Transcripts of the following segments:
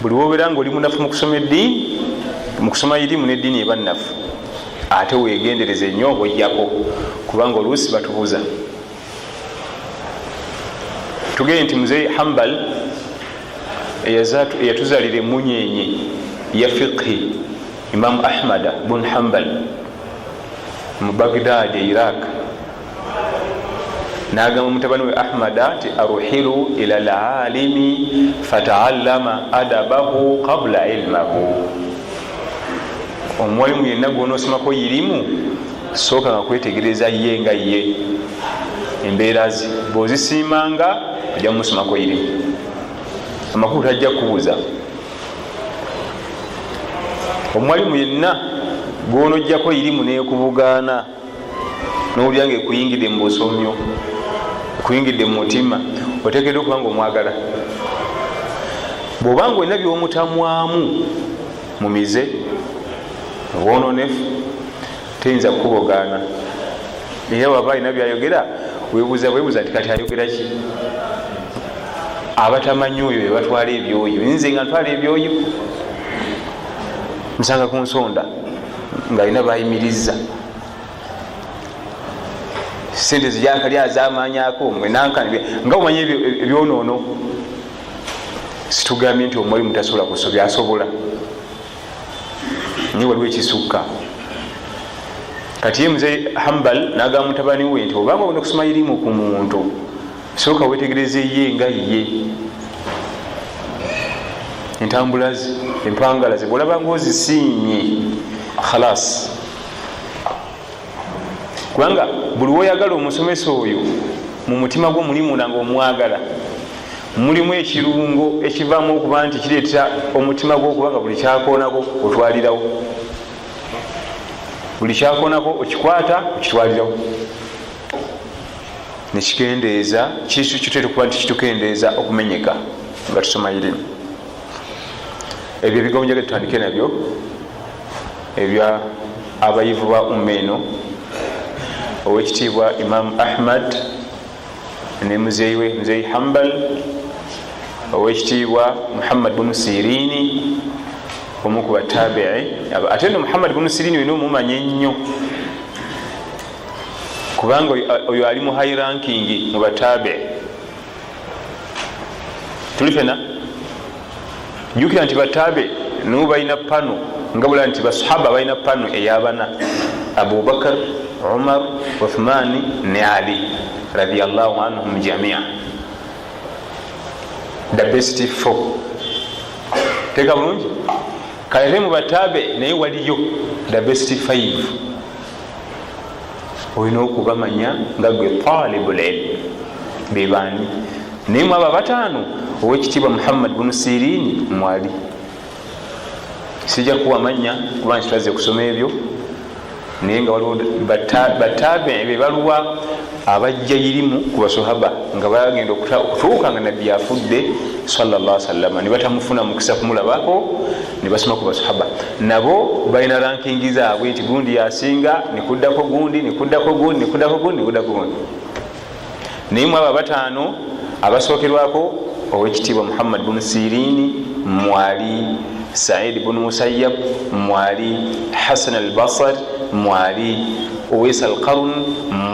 buli wobeera nga oli munafu mukusoma eddiini, mukusoma irimu neddiini eba nafu, ate wegendereze nnyo ojjako, kubanga oluusi batubuza. Tugende nti muzeyi Hambal eyatuzalira emunyenye ya fiqhi Imam Ahmad bun Hambal mu Baghdad Iraq, nagamba mutabani we Ahmada ti aruhilu ila alalimi fataallama adabahu qabla ilmahu. Omwalimu yenna gwonosomako irimu sooka nga kwetegereza ye nga ye, embeera ze bwozisiimanga ojja mumusomako irimu, amakulu tajja kubuuza. Omwalimu yenna gwonojjako irimu nekubugaana nowulira nga ekuyingidde mu busomyo, ekuyingidde mu mutima, oteekeddwa okuba nga omwagala. Bw'obanga olina byomutamwamu mu mize obwononefu teyinza kukubogaana. Era waba alina byayogera webuuza nti kati ayogera ki? Abatamanyi oyo bebatwala ebyoyo, nze nga ntwala ebyoyo nsanga ku nsonda nga alina bayimiriza sente zijakali azamanyako mwenankani nga omanyi ebyonoono. Situgambye nti omwalimu tasobola kusobya, asobola naye waliwo ekisukka. Kati ye muzeyi Hambal nagamba mutabani we nti obanga olina okusoma irimu ku muntu sooka wetegereze ye nga ye, entambula ze, empangala ze, bwolabanga ozisiimye khalas. Kubanga buli woyagala omusomesa oyo mu mutima gwo mulimu nanga omwagala, mulimu ekirungo ekivaamu okuba nti kireeta omutima gwo okubanga buli kyakoonako otwalirawo, buli kyakoonako okikwata okitwalirawo, nekikendeeza kisu kiteeta okuba nti kitukendeeza okumenyeka nga tusoma irimu. Ebyo ebigambo njagala tutandike nabyo ebya abayivu ba ummeeno, owekitiibwa Imam Ahmad ne muzeyi we muzeyi Hambal, owekitiibwa Muhammad bunu Sirini omu ku batabi'i. Ate no Muhammad bunu Sirini olina omumanya ennyo kubanga oyo ali mu high ranking mu batabi'i. Tuli fena jukira nti batabi'i nibo balina pano nga bula nti basahaba balina pano eyabana: Abu Bakar, Umar, Uthmani ne Ali radiyallahu anhum jamia, the best four. Teka bulungi kale mu batabe naye waliyo the best five. Olina okubamanya nga gwe talibul ilm bebani. Naye mu abo bataano owekitiibwa Muhammad bunu Sirini mwali. Sijja kuwamanya kuba ntitwaze kusoma ebyo, naye nga waliwo batabe bebaluwa abajja irimu ku basahaba nga bagenda okutuuka nga nabbi afudde sallallahu alaihi wasallam, ne batamufuna mukisa kumulabako, ne basoma ku basahaba. Nabo balina ranking zaabwe nti gundi yasinga, nekuddako gundi, nekuddako gundi, nekuddako gundi, nekuddako gundi. Naye mu abo bataano abasookerwako owekitiibwa Muhammad bunu Sirini mwali, Said bunu Musayyab mwali, Hasan al-Basri mwali, Uwais al-Qarn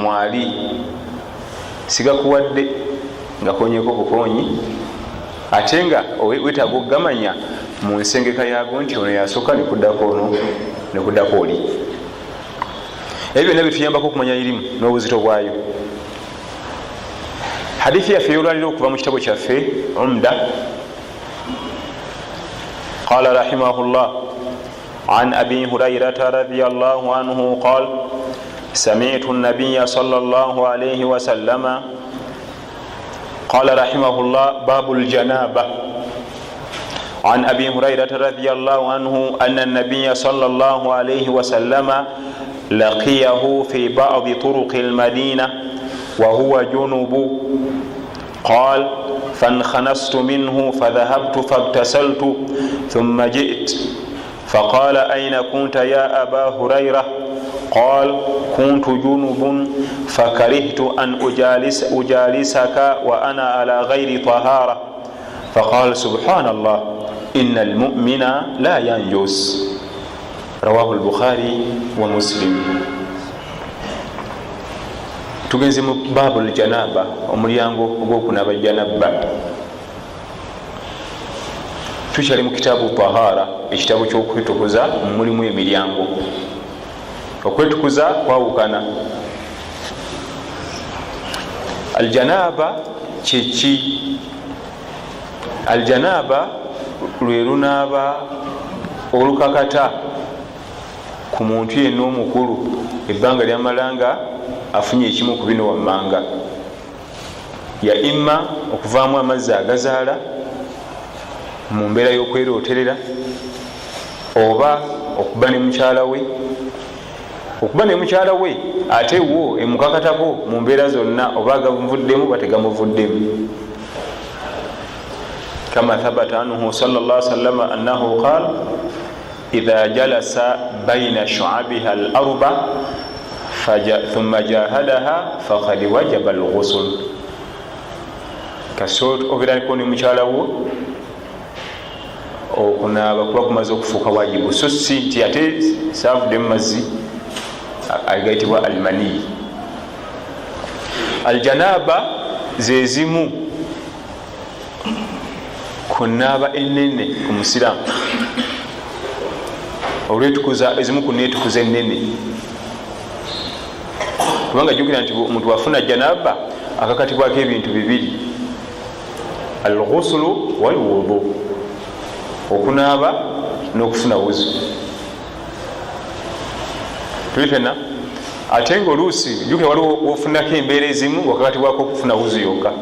mwali. Sigakuwadde nga konyeko bukonyi ate nga wetaaga okugamanya mu nsengeka yago nti ono yasooka nekuddako ono nekuddako oli. Ebyo byonna bituyambako okumanya irimu n'obuzito bwayo. Hadithi yaffe ey'olwaliro okuva mu kitabo kyaffe Umda, qala rahimahullah an Abi Hurayrata radiyallahu anhu qala sami'tu an-nabiyya sallallahu alayhi wa sallama qala rahimahullah babul janaba an Abi Hurayrata radiyallahu anhu anna an-nabiyya sallallahu alayhi wa sallama laqiyahu fi ba'd turuq al-madinah wa huwa junub قال فانخنست منه فذهبت فاغتسلت ثم جئت فقال أين كنت يا أبا هريرة؟ قال كنت جنب فكرهت أن أجالسك وأنا على غير طهارة. فقال سبحان الله inna almu'mina la yanjus, rawahu al-Bukhari wa Muslim. Tugenze mu babul janaba, omulyango ogw'okunaaba janaba. Tukyali mu kitaabu tahara, ekitabo ky'okwetukuza, mulimu emiryango. Okwetukuza kwawukana. Aljanaba kyeki? Aljanaba lwe lunaaba olukakata ku muntu yenna omukulu ebbanga lyamalanga afunye ekimu ku bino wammanga. Ya imma okuvaamu amazzi agazaala mu mbeera y'okwerooterera, oba okuba ne mukyala we, okuba ne mukyala we ate wo emukakatako mu mbeera zonna, oba agamuvuddemu bategamuvuddemu. Kama thabata anhu sallallahu alaihi wasallam annahu qala idha jalasa bayna shu'abiha al-arba thumma jahadaha faqad wajaba al-ghusl. Kasot obeerako ne mukyala wo okunaaba kuba kumaze okufuuka wajibu, so si nti ate saavudde mu mazzi agayitibwa almani. Aljanaba ze zimu ku nnaaba ennene ku musiraamu, olwetukuza ezimu ku neetukuza ennene. Kubanga jjukira nti omuntu wafuna janaba akakatibwako ebintu bibiri, al-ghuslu wal wudu, okunaaba n'okufuna wuzu. Tuli fenna? Ate nga oluusi jjukira waliwo wofunako embeera ezimu wakakatibwako okufuna wuzu yokka,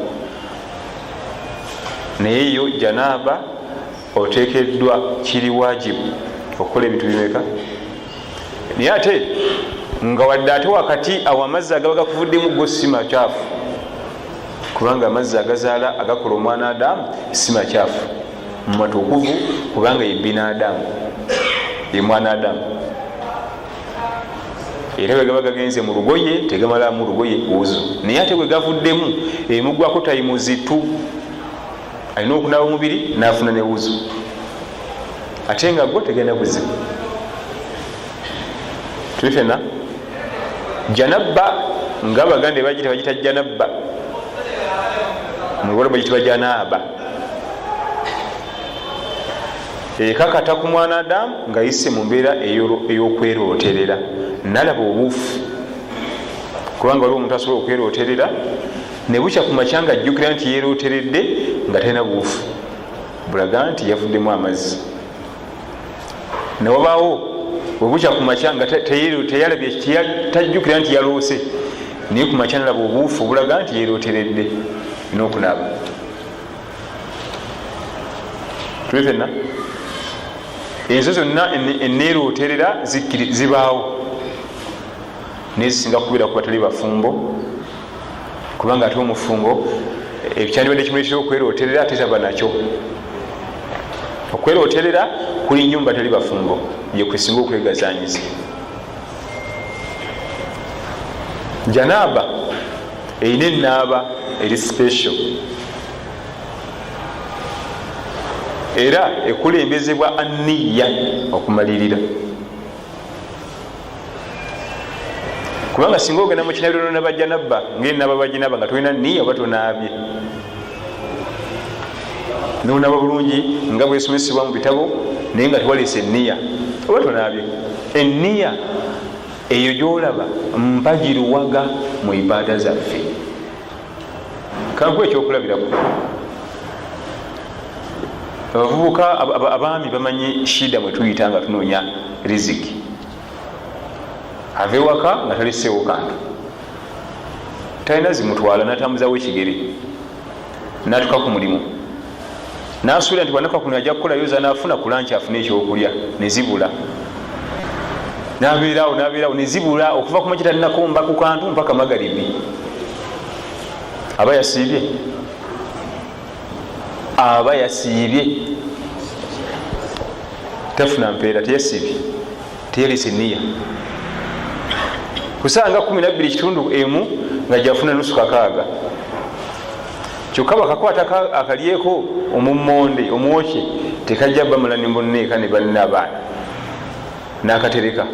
naye yo janaba oteekeddwa, kiri wajibu okukola ebintu bimeka. Naye ate nga wadde ate wakati awo amazzi agaba gakuvuddemu go si makyafu, kubanga amazzi agazaala agakola omwana Adamu si makyafu, mumatukuvu, kubanga ye binadamu, ye mwana Adamu. Era bwe gaba gagenze mu lugoye tegamala mu lugoye wuzu, naye ate bwe gavuddemu emugwako tayimuzitu, alina okunaaba omubiri n'afuna ne wuzu, ate nga gwo tegenda buzibu. Tuli fenna? Janaba nga Baganda bagita janaba, mu Luganda bagitibwa janaaba. Ekakata ku mwana Adamu nga yise mu mbeera ey'okwerooterera, nalaba obuufu, kubanga waliwo omuntu asobola okwerooterera ne bukya ku makya nga ajjukira nti yeerooteredde nga talina buufu, bulaga nti yavuddemu amazzi. Ne wabaawo bwe bukya ku makya nga teyalabye tajjukira nti yaloose, naye ku makya nalaba obuufu bulaga nti yeerooteredde n'okunaaba. Tuli fenna? Enzo zonna enneerooterera zibaawo, naye zisinga kubeera ku batali bafumbo, kubanga ate omufumbo ekyandibadde kimuleetera okwerooterera ate taba nakyo. Okwerooterera kuli nnyo mu batali bafumbo, ye kwesinga okwegazanyiza. Janaba erina ennaaba eri special, era ekulembezebwa anniya, okumalirira. Kubanga singa ogenda mu kinabiro n'aba janaba ng'ennaaba baginaba nga tolina nniya oba tonaabye, nonaaba bulungi nga bwesomesebwa mu bitabo naye nga tewaleese enniya oba tonaabye. Enniya eyo gyolaba mpagiruwaga mu ibaada zaffe. Kankuwa ekyokulabirako, abavubuka abaami bamanyi shida mwe tuyita nga tunoonya riziki. Ave waka nga taleseewo kantu, talina zimutwala, natambuzawo ekigere, natuka ku mulimu, nasuubira nti bwanaka kuno ajja kukolayo za naafuna kulanki afune ekyokulya, nezibula. Nabeerawo nezibula okuva ku makya talinako mba ku kantu mpaka magaribi. Aba yasiibye, aba yasiibye, tafuna mpeera, teyasiibye, teyalise nniya. Kusanga 12.1 nga jafuna nusu kakaaga, kyokka bakakwata akalyeko omummonde omwokye tekajja bamala nimboneka ne balina abaana nakatereka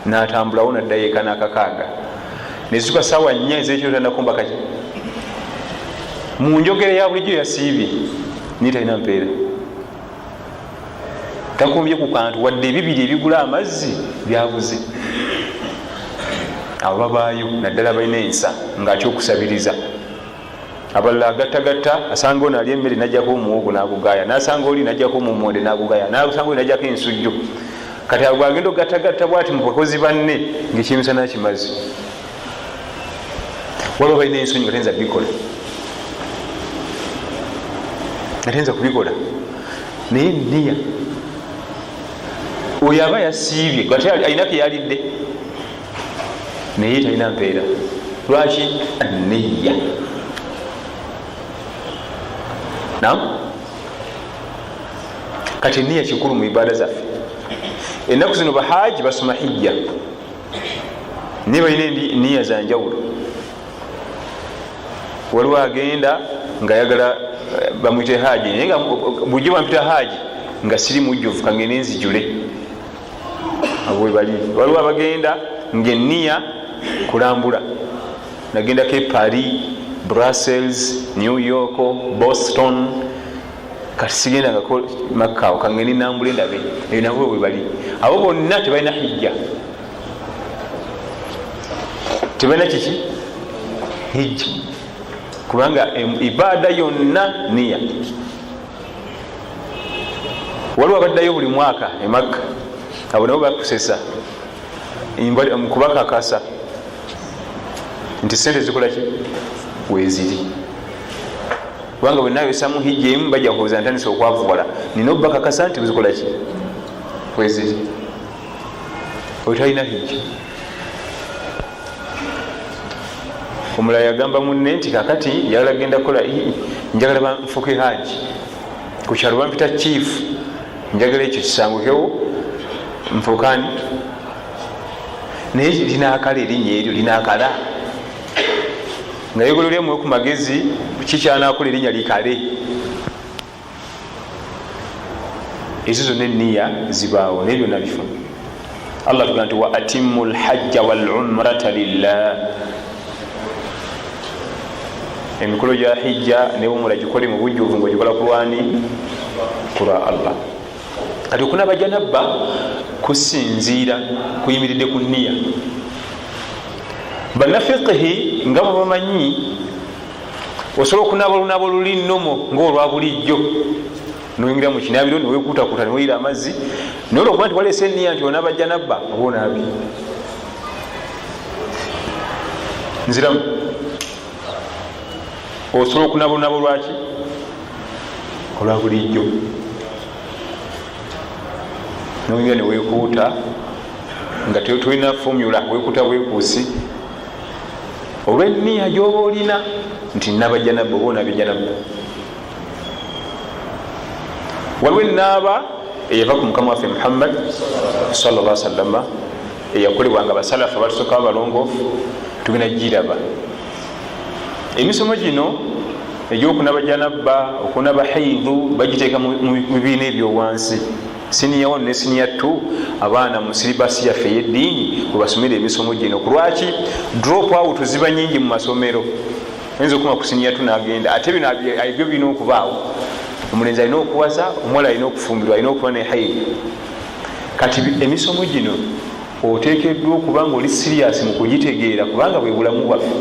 natambulawo naddayo eka nakakaaga nezituka sawa 4 ezekiro tanakumba kaki munjogere ya bulijjo yasiibye ni talina mpeera takumbye ku kantu wadde ebibiri ebigula amazzi byabuze abo babaayo naddala balina ensa ngaatya okusabiriza abalala agattagatta asanga ono ali emmere najjako omuwogo nagugaya nasanga oli najjako omumonde nagugaya nasanga oli najjako ensujjo kati abo agenda ogattagatta bwati mu bakozi banne ngaekimisana kimazi waliwo balina ensonyi nga tayinza kubikola nga tayinza kubikola naye niya oyo aba yasiibye ate alinako yalidde naye talina mpeera lwaki niya nam kati niya kikulu mu ibada zaffe ennaku zino bahaji basoma hijja naye balina niya zanjawulo waliwo agenda nga yagala bamwite haji naye nga bujjo bampita haji nga siri mujjuvu kangende nzijule abwe bali waliwo abagenda ngeniya kulambula nagendako Paris, Brussels, New York, Boston kati sigenda ngako Macau kangende nambule ndabe eyo nabo bwe bali abo bonna tebalina hijja tebalina kiki hijja kubanga ibada yonna niya waliwo abaddayo buli mwaka e Makka abo nabo bakusesa kubakakasa nti sente zikola ki weziri kubanga bwenayosamu hijja emu bajja kubuuza ntandisa okwavuwala nina obakakasa nti zikola ki weziri oyo talina hijja omulala yagamba munne nti kakati yagala genda kukola njagala banfuke haji ku kyalo bampita chief njagala ekyo kisangukewo nfukani naye linakala erinnya eryo linakala nga yegololyemu ku magezi kikyanakola erinnya likale ezo zonna eniya zibaawo naye byonna bifa Allah tugamba nti wa atimmu lhajja walumrata lillah emikolo gya hijja newumula gikole mu bujjuvu ngaogikola kulwani kulwa Allah kati okunaba janabba kusinziira kuyimiridde ku niya bannafiqihi nga bwe bamanyi osobola okunaba olunaba oluli nnomo ngaolwa bulijjo noyingira mu kinabiro niwekutakuta niweyira amazzi naye olwokuba nti waleese eniya nti onaba janabba oba onaabi nziramu osobola okunaba olunaba olwaki olwa bulijjo noyingira niwekuuta nga tulina formula wekuuta bwekuusi olw'eniya gyoba olina nti naba janabba oba onaaba janabba waliwo enaaba eyava ku mukama waffe Muhammad sallallahu alaihi wasallam eyakolebwanga basalafu abatusooka abalongoofu tugenda giraba emisomo gino egyokunaba janabba okunaba haidhu bagiteeka mu bibiina ebyowansi siniya 1 ne siniya 2 abaana mu silibasi yaffe ey'eddiini webasomera emisomo gino kulwaki drop out ziba nyingi mu masomero oyinza okuma ku siniya 2 nagenda ate bino ebyo birina okubaawo omulenzi alina okuwasa omuwala alina okufumbirwa alina okuba ne haidhu kati emisomo gino oteekeddwa okuba nga oli sirias mu kugitegeera kubanga bwe bulamu bwaffe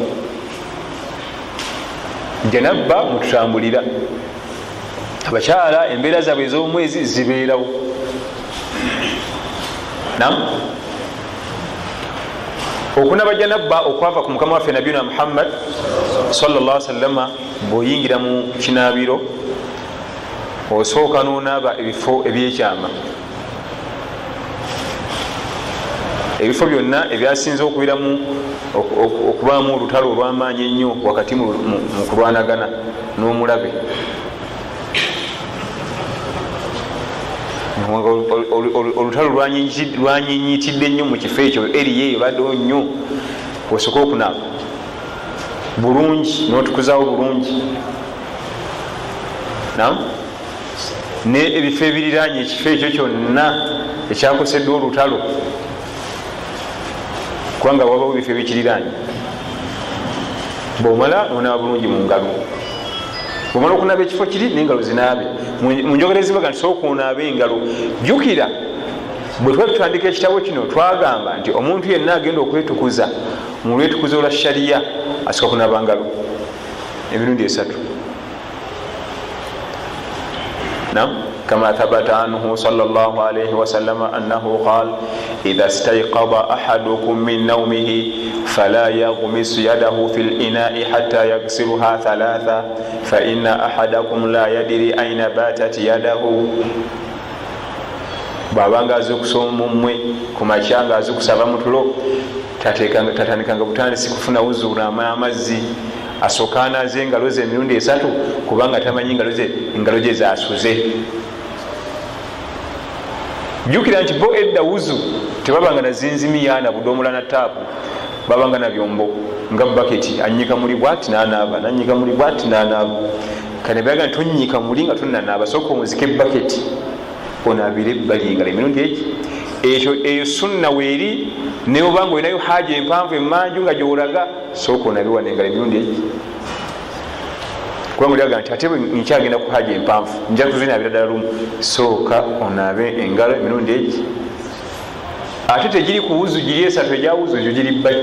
janabba mututambulira abakyala embeera zaabwe ez'omwezi zibeerawo nam okunaba janabba okwava ku mukama waffe nabiyuna Muhammad sallallahu alaihi wasallam bw'oyingira mu kinaabiro osooka nonaaba ebifo ebyekyama ebifo byonna ebyasinze okubiramu okubaamu olutalo olw'amaanyi ennyo wakati mu kulwanagana n'omulabe olutalo lwanyinyitidde nnyo mu kifo ekyo eriyo eyo baddewo nnyo osooka okunaaba bulungi n'otukuzaawo bulungi nam ne ebifo ebiriranye ekifo ekyo kyonna ekyakoseddwa olutalo kubanga wabawo ebifo ebikiriranye. Bwomala nonaaba bulungi mu ngalo, bwomala okunaaba ekifo kiri n'engalo zinaabe. Mu njogera zibaga nti sooka onaabe engalo. Jjukira bwe twali tutandika ekitabo kino twagamba nti omuntu yenna agenda okwetukuza mu lwetukuzo lwa shariya asooka kunaaba ngalo emirundi 3. كما ثبت عنه صلى الله عليه وسلم أنه قال إذا استيقظ أحدكم من نومه فلا يغمس يده في الإناء حتى يغسلها 3 فإن أحدكم لا يدري أين باتت يده. bwabanga azikusoma omumwe kumakyanga azikusaba mutulo tatandikanga butandisi kufuna uzura amazzi asooka anaaze engalo ze emirundi 3 kubanga tamanyi engalo gye zasuze. Jjukira nti bo edda wuzu tebabanga na zinzimiyana budomola na taapu, babanga na byombo nga baketi anyika muli bwati n'anaaba nanyika muli bwati n'anaaba. Kane baga ntonyika muli nga tunnanaaba sooka omuzike baketi onaabire ebbali engalo emirundi ekyo. Eyo sunna weeri ne obanga olinayo haja empanvu emmanju nga gyolaga sooka onaabe wana engalo emirundi kubanga oliaga nti ate nkyagenda ku haja empanvu nja kuzinaabira ddala lumu, sooka onaabe engalo emirundi ate tegiri ku wuzu giri 3 egya wuzu egyo giri bbali.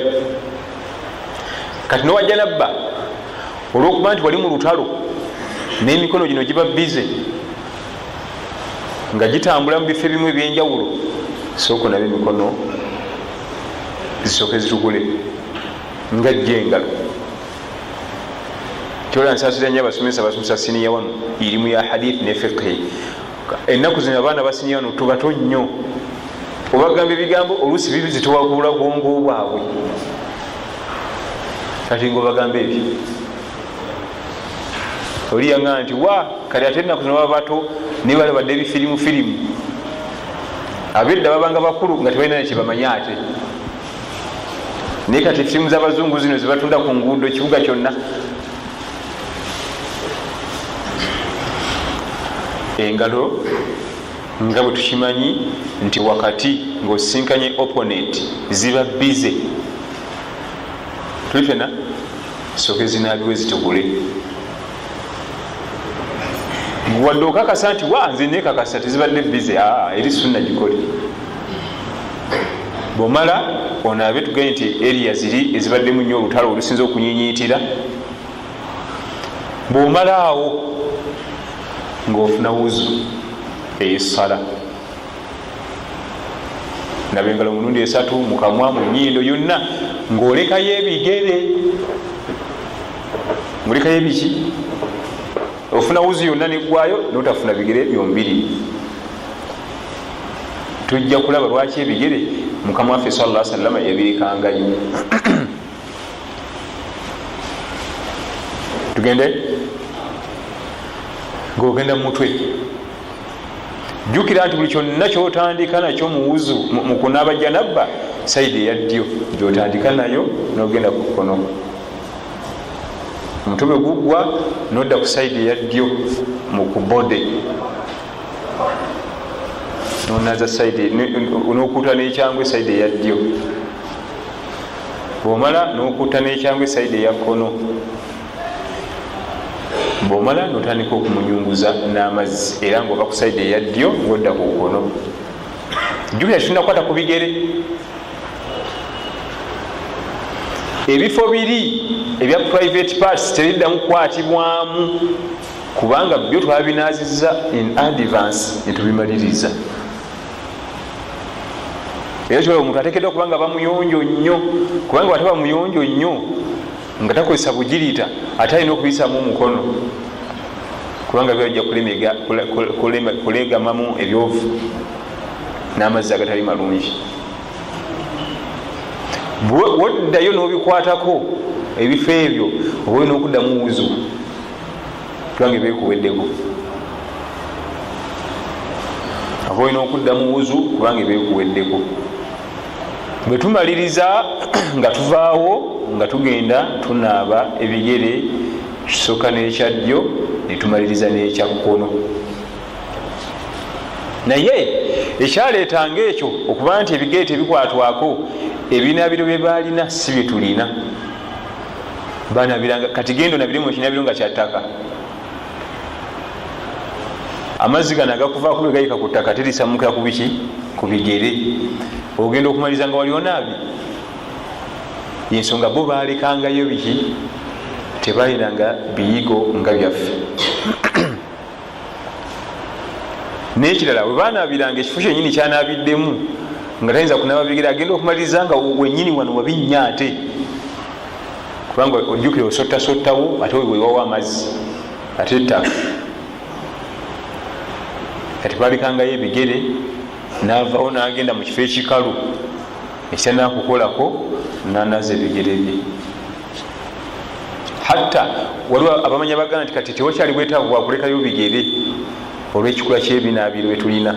Kati nowajja nabba olwokuba nti wali mu lutalo n'emikono gino giba bize nga gitambula mu bifo ebimu ebyenjawulo, sooka onaabe emikono zisooke zitugule nga jja engalo. Kyola nsaasira nnyo abasomesa siniya wano irimu ya hadith ne fiqhi. Ennaku zino abaana basiniya wano tubato nnyo, obagamba ebigambo oluusi bibizitowakula bwongo bwabwe, kati ngaobagamba ebyo oliyanga nti wa kale ate ennaku zino baba bato ne balabadde ebifirimu. Abedda babanga bakulu nga tebalina kyebamanya ate, naye kati firimu z'abazungu zino zibatunda ku nguudo ekibuga kyonna. Engalo nga bwe tukimanyi nti wakati ng'osisinkanye opponent ziba bize, tuli fena sooke zinaabiwe zitugule. Wadde okakasa nti nze nekakasa tezibadde bize, eri sunna gikole. Bwomala onaabe tuganye nti area ziri ezibaddemu nnyo olutalo olusinza okunyinyiitira. Bwomala awo ng'ofuna wuzu ey'essala, naba engalo mulundi 3 mu kamwa mu nnyindo yonna ng'olekayo ebigere. Ng'olekayo ebiki? Ofuna wuzu yonna neggwayo n'otafuna bigere byombiri. Tujja kulaba lwaki ebigere Mukama waffe sallallahu alaihi wasallam yabirekangayo. Tugende ng'ogenda mu mutwe, jjukira nti buli kyonna ky'otandika nakyo mu wuzu mu kunaaba janabba sayidi eya ddyo gy'otandika nayo n'ogenda ku kkono. Omutwe bwe guggwa n'odda ku sayidi eya ddyo mu kubode n'onaza sayidi n'okuuta n'ekyangwe sayidi eya ddyo. Bw'omala n'okuuta n'ekyangwe sayidi eya kkono. Bw'omala n'otandika okumunyunguza n'amazzi era ng'ova ku sayidi eya ddyo ng'odda ku kkono. Jjukira tulina kukwata ku bigere. Ebifo biri ebya private parts tebiddamu kukwatibwamu kubanga byo twabinaazizza in advance ne tubimaliriza. Era kyolaba omuntu ateekeddwa kubanga bamuyonjo nnyo, kubanga bw'ataba muyonjo nnyo nga takozesa bugiriita ate alina okuyisaamu omukono kubanga byajja kulegamamu ebyovu n'amazzi agatali malungi. Woddayo n'obikwatako ebifo ebyo oba olina okuddamu wuzu kubanga ebyekuweddeko. Oba olina okuddamu wuzu kubanga ebyekuweddeko. Bwe tumaliriza nga tuvaawo nga tugenda tunaaba ebigere, kisooka n'ekya ddyo ne tumaliriza n'ekya kkono. naye ekyaleetanga ekyo okuba nti ebigere tebikwatwako ebinaabiro bye baalina si bye tulina. Banabiranga kati gendo nabirimu ekinabiro nga kyattaka, amazzi gano agakuvaako bwe gayika ku ttaka terisamukira ku biki, ku bigere. Ogenda okumaliza nga wali onaabi. Yensonga bo baalekangayo biki, tebalinanga biyigo nga byaffe. N'ekirala bwe baanaabiranga ekifo kyennyini kyanaabiddemu nga tayinza kunaaba bigere, agenda okumaliriza nga wennyini wano wabinnya ate, kubanga ojjukire osottasottawo ate wewewawo amazzi ate ettaka. Kati baalekangayo ebigere, naavaawo n'agenda mu kifo ekikalu ekyanaakukolako n'anaza ebigere bye. Hatta waliwo abamanya bagana nti kati tewakyali bwetaavu bwakulekayo bigere olw'ekikula ky'ebinaabiro byetulina,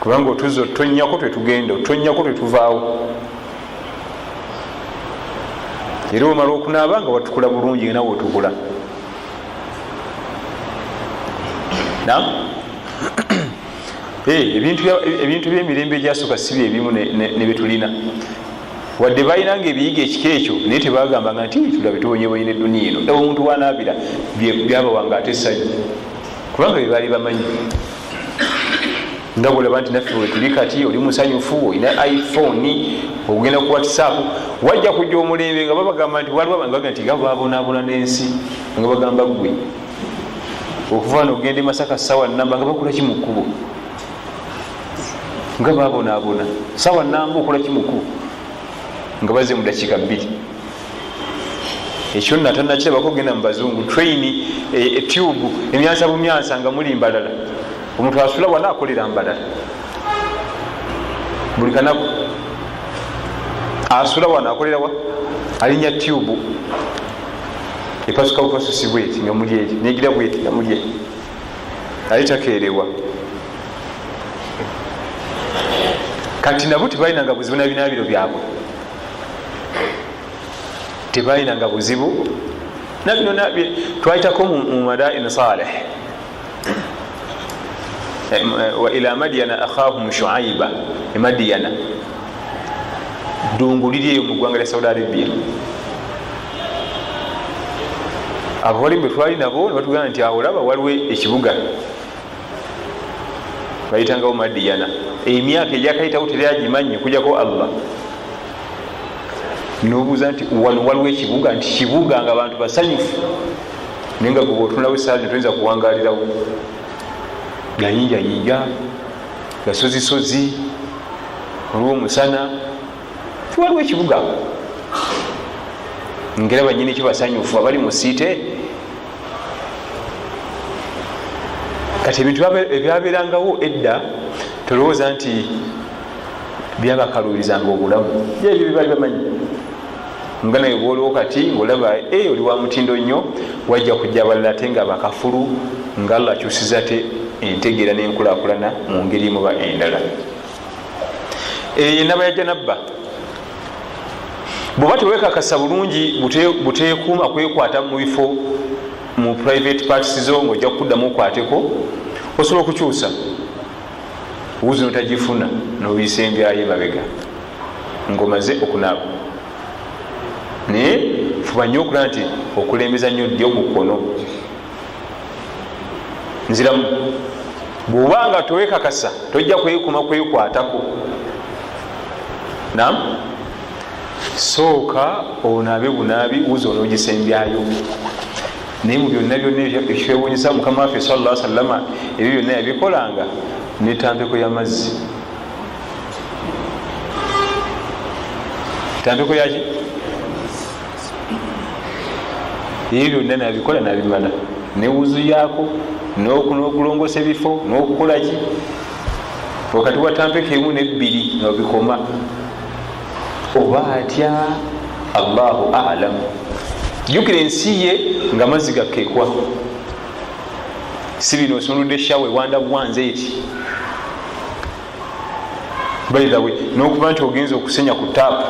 kubanga otuzza ottonyako twetugenda, ottonyako twetuvaawo. Era omala okunaaba nga watukula bulungi nawe otukula. Ebintu by'emirembe egyasooka si byebimu ne betulina, wadde balinanga ebiyiga ekika ekyo, naye tebagambanga nti tulabe tubonyebonye eduniya eno. Ewa omuntu wanaabira byabawanga ate essanyu, kubanga bye baali bamanyi. Nga bwolaba nti naffe wetuli kati, oli musanyufu, olina iPhone, ogenda ku WhatsApp, wajja kujja omulembe nga babagamba nti walibaga nti nga babonaabona n'ensi, nga bagamba gwe okuva n'ogenda e Masaka sawa namba nga bakola ki mu kkubo, nga babonaabona sawa namba okola ki mu kkubo, nga bazze mu dakiika 2. Ekyo natannakirabako ogenda mu bazungu, train etube emyansa bumyansa nga muli mbalala, omuntu asula wana akolera mbalala, buli kanaku asula wana akolera wa alinya tube epasuka bupasusi bweti nga muli eri, negira bweti nga muli eri, ali takeerewa. Kati nabo tebalinanga buzibu na binaabiro byabwe, tebalinanga buzibu nabino twayitako mu madaini salih. Wa ila madyana akhahum shuaiba, emadyana ddungu liri eyo mu ggwanga lya Saudi Arabia. Abawali bwe twali nabo ne batugamba nti awo olaba waliwo ekibuga bayitangawo Madyana. Emyaka egyakayitawo teryagimanyi kujjako Allah. Nobuuza nti wano waliwo ekibuga, nti kibuga nga abantu basanyufu, naye nga gwe otunulawo essaazi toyinza kuwangaalirawo. Gayinjayinja, gasozisozi, olw'omusana, tiwaliwo ekibuga. Ngera banyini kyo basanyufu abali mu siite. Kati ebintu ebyabeerangawo edda tolowooza nti byabakaluurizanga obulamu, ebyo byebaali bamanyi. Nga naye bwoliwo kati ng'olaba oli wa mutindo nnyo, wajja kujja abalala ate nga bakafulu, nga Allah akyusiza te entegeera n'enkulaakulana mu ngeri muba endala. Nabayajja nabba bw'oba teweekakasa bulungi buteekuuma kwekwata mu bifo mu private parts zo ng'ojja kuddamu okwateko, osobola okukyusa wuzi notagifuna n'obiisa embyayo emabega ng'omaze okunaaba. Naye fuba nnyo okulaba nti okulembeza nnyo ddyo ku kkono nziramu. Bw'oba nga teweekakasa tojja kwekuma kwekwatako. Naam, sooka onaabe bunaabi wuzi onoogisa embyayo. Naye mu byonna ekyewuunyisa Mukama waffe sallallahu alaihi wasallam ebyo byonna yabikolanga n'etampeko y'amazzi. Tampeko yaki? Ebyo byonna nabikola nabimala, ne wuzu yaako n'okulongosa ebifo n'okukola ki. Wakati wa tampeko emu n'ebbiri n'obikoma. Oba atya Allahu a'lam. Jjukira ensi ye nga mazzi gakekwa, si bino osumuludde shawe wanda bwanze eti. By the way, n'okuba nti ogenza okusenya ku taapu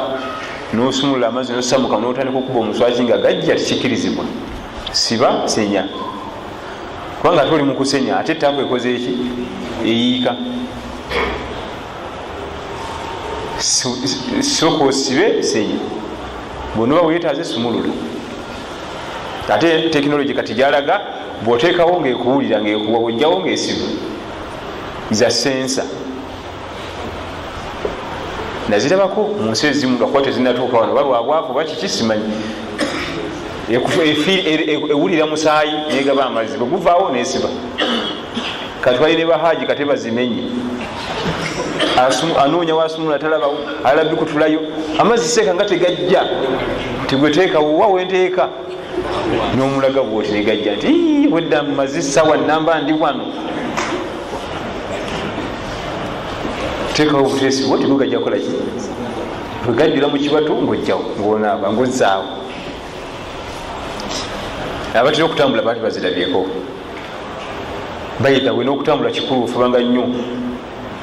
n'osumulula amazzi n'osamuka n'otandika okuba omuswaki nga gajja tikkirizibwa, siba senya. kubanga ate oli mukusenya ate tapu ekoze eki eyiika soka osibe senya bwonoba wetaaze sumulula ate tekinologi kati gyalaga bwotekawo ngaekuwulira ngaekuwa ojjawo ngaesiba za sensa nazirabako mu nsi ezimu nga kuba tezinatuuka wano balwabwavu bakikisimanyi ewulira musaayi negaba amazzi bweguvaawo nesiba katwali ne bahaji kate bazimenye anoonya wasumula talabawo alabi kutulayo amazzi seeka nga tegajja tigweteekawo wa wenteeka nomulaga bwoti negajja nti wedda mazzi sawa namba ndi wano teekawo butesi bwo tibugajja kolaki bwegajjula mu kibatu ngojjawo ngaonaaba ngozaawo abatera okutambula baati bazirabyeko bayidawe n'okutambula kikulu ofubanga nnyo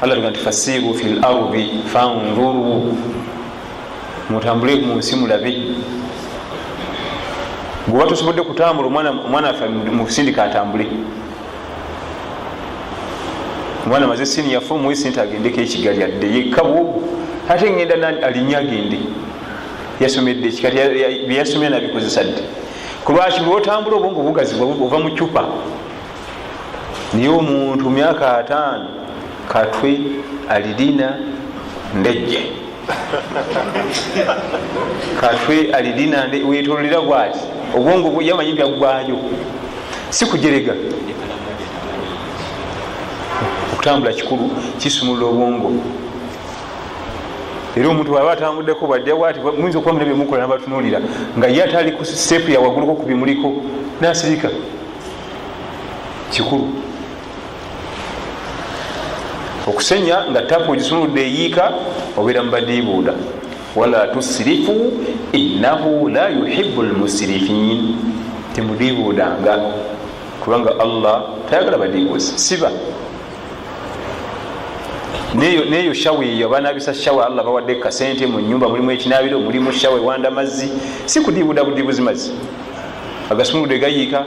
allah tuga nti fasiru fi lardi fanzuru mutambule mu nsi mulabe gweoba tosobodde kutambula omwana affe musindika atambule omwana maze siniya fo muisinte agendeko ekigali adde yekka bwogo ate ngenda nani alinye agende yasomedde ekikati byeyasomera nabikozesa dde kulwaki lwotambula obwongo bugazi ova mu cupa niye omuntu myaka 5 katwe alidina ndejje katwe alidina wetololera bwati obwongo yamanyi byaggwayo si kujerega okutambula kikulu kisumulula obwongo era omuntu bwaba atambuddeko bwadde bwati muyinza okuba muna byemukola nabatunuulira nga ye atali ku stepu yawagguluko ku bimuliko nasirika kikulu okusenya nga tapu ogisumuludde eyiika obeera mubadiibuuda wala tusirifu innahu la yuhibu lmusirifin temudiibuudanga kubanga allah tayagala badiibuuzi siba neyo shawa eyo abanabisa shawa allah bawadde kasente mu nyumba mulimu ekinabiro mulimu shawa ewanda mazzi si kudiibuuda budiibuzi mazzi agasumuludde gayiika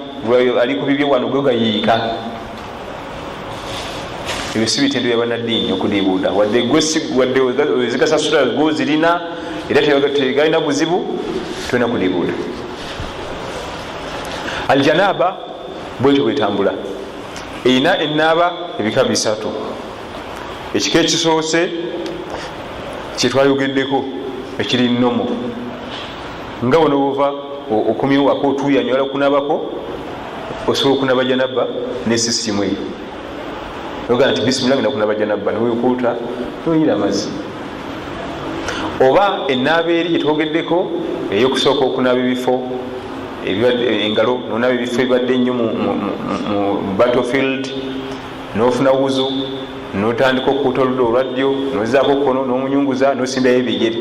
ali kubibye wano gwe gayiika ebyo si bitendo byabanaddiini okudiibuuda wadde zigasasula gozirina era tegalina buzibu tolina kudiibuuda aljanaba bwetyo bwetambula erina enaaba ebika 3 ekika ekisoose kyetwayogeddeko ekiri nomo nga wano bova okumyewako otuyanywala okunabako osobola okunaba janaba nesisimu eyo ogana nti bisimilah ngenda kunaba janaba niwekuuta noyira amazzi oba enaaba eri gyetwogeddeko eyokusooka okunaba ebifo engalo nonaba ebifo ebibadde ennyo mu battlefield nofuna wuzu notandika okukuuta oludda olwaddyo nozaako kono nomunyunguza nosimbayo ebigere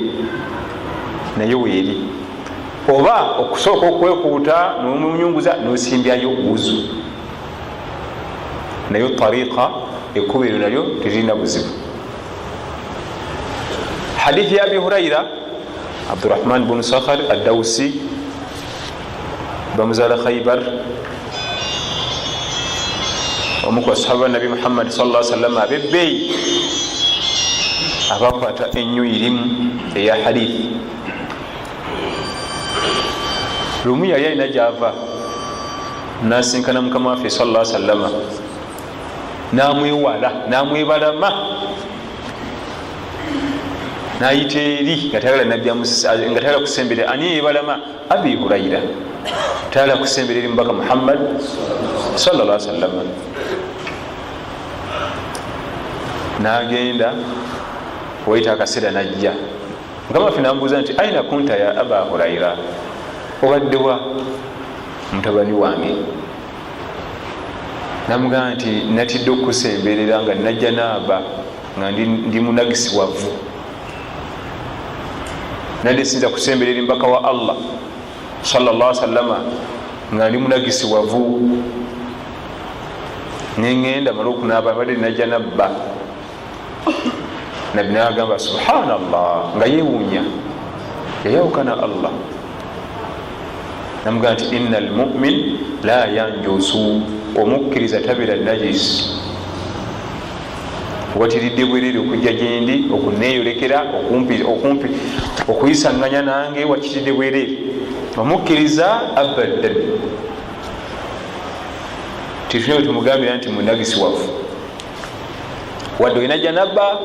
nayo weeri oba okusooka okwekuuta nomunyunguza nosimbyayo wuzu nayo tariqa ekkubo eryo nalyo teririna buzibu hadithi ya abi huraira abdurahman bunu sakhar addawsi bamuzaala khaybar omu ku basahaba nabi muhammad sallallahu alaihi wasallam abebbeeyi abakwata ennyo irimu eya hadithi lumu yali alina gyava nasinkana mukama waffe sallallahu alaihi wasallam namwewala namwebalama nayita eri nga tayagala kusembere ani yebalama abi huraira tayagala kusembera eri mubaka muhammad sallallahu alaihi wasallam nagenda wayita akaseera najja mukama waffe nambuuza nti aina kunta ya aba huraira obaddewa mutabani wange namugamba nti natidde okusemberera nga najja naaba nga ndi munagisiwavu nadde sinza kusemberera mbaka wa allah sallallahu alaihi wasallam nga ndi munagisiwavu nengenda mala okunaaba badde najja nabba nabbi nagamba subhanallah nga yewuunya yayawukana allah namugamba nti inna almumin la yanjusu omukkiriza tabeera najis watiridde bwerere okujja gyendi okuneyolekera okumpi okuyisanganya nange watiridde bwerere omukkiriza abadan titulina wetumugambira nti munagisi wafu wadde olina janaba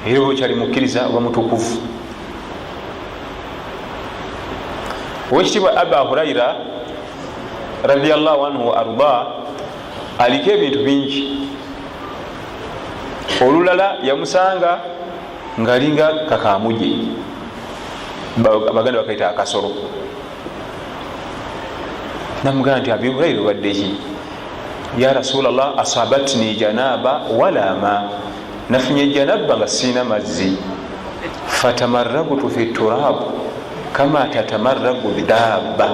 era oba okyali mukkiriza oba mutukuvu. owekitiibwa aba huraira radiallahu anhu wa arda aliko ebintu bingi. olulala yamusanga ngaalinga kakamuje abaganda bakaita akasolo namugamba nti abi huraira obaddeki? ya rasulallah asabatni janaba wala ma, nafunye janaba nga sina mazzi. fatamarragutu fi turabu kama tatamarragu bidaba,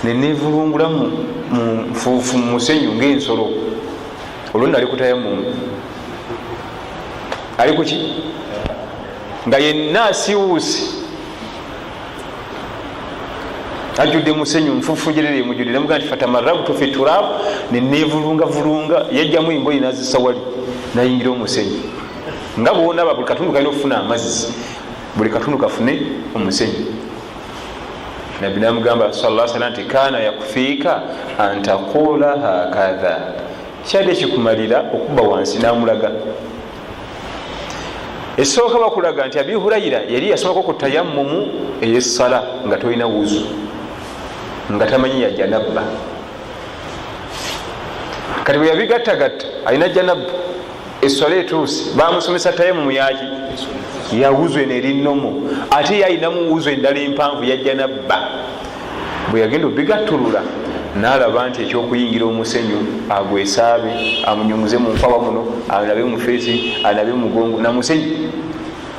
nenevulungula mu nfuufu musenyu ngaensolo. olwo ali kutayamumu ali kuki nga yenna asiwuusi ajudde musenyu nfuufu jerere mujudde. namugaa nti fatamarragutu fi turabu, nenevulungavulunga yajjamu engoyi nazisawali nayingira omusenyu. nga bwonaba buli katundu kalina okufuna amazzi, buli katundu kafune omusenyu. nabbi namugamba sallallahu alaihi wasallam nti kana yakufiika antaqula hakadha, kyali ekikumalira okuba wansi. namulaga esooka bakulaga nti abi hurayira yali yasomako ku tayammumu ey'essala nga tolina wuzu, nga tamanyi ya janabba. kati bwe yabigattagatta alina janabba, essala etuusi bamusomesa tayammumu yaki ya wuzu eno eri nnomo, ate yayinamu wuzu endala empanvu ya janabba. bwe yagenda obigattulula nalaba nti ekyokuyingira omusenyu agwesaabe, amunyumuze mu nkwawa muno, anabe mu feesi, anabe mugongo na musenyu,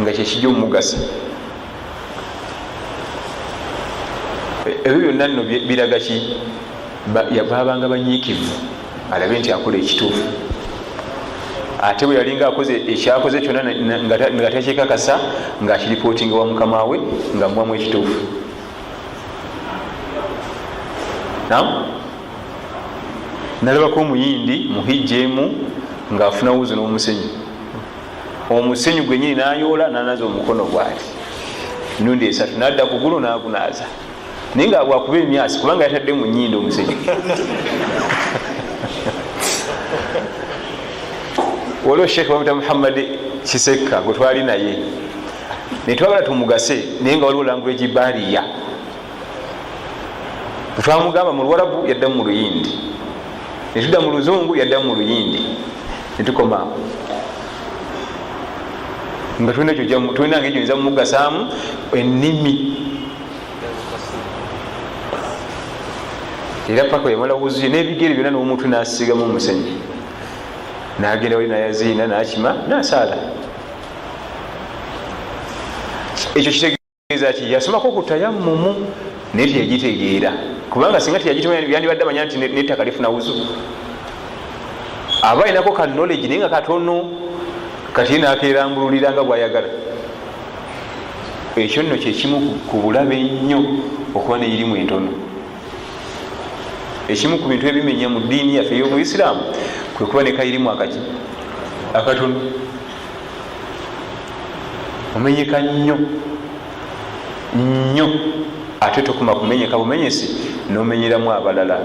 nga kyekijja omugasa. ebyo byonna nno biraga ki? babanga banyiikivu, alabe nti akola ekituufu. ate bwe yalinga akoze ekyakoze kyonna nga takyekakasa, ngaakiripootinga wa mukama we nga muwamu ekituufu. nalabako omuyindi muhijja emu ngaafuna wuzu n'omusenyu. omusenyu gwenyini nayoola nanaza omukono gwali nundi esatu, nadda kugulu nagunaaza, naye nga bwakuba emyasi kubanga yatadde mu nyindo omusenyu. waliwo sheekh bamuta muhammad kisekka gwe twali naye netwagala tumugase, naye nga waliwo language bariya. twamugamba mu luwarabu yaddamu mu luyindi, netudda mu luzungu yaddamu mu luyindi, netukoma nga tulina nga ejoyinza mumugasaamu ennimi. era paka yamala wuzuye n'ebigere byonna n'omuntu nasigamu omusenyu, nagenda wali nayaziina nakima nasaala. ekyo kitegeeza ki? yasomako ku tayammumu naye teyagitegeera, kubanga singa teyagitemanya yandibadde amanya nti nettaka lifuna wuzu. aba alinako ka knowledge naye nga katono, kati nakerambululira nga bwayagala. ekyo nno kyekimu ku bulabe ennyo okuba neirimu entono. ekimu ku bintu ebimenya mu ddiini yaffe ey'obuisiraamu kwe kuba nekayirimu akatono. omenyeka nnyo nnyo, ate tokuma kumenyeka bumenyesi nomenyeramu abalala,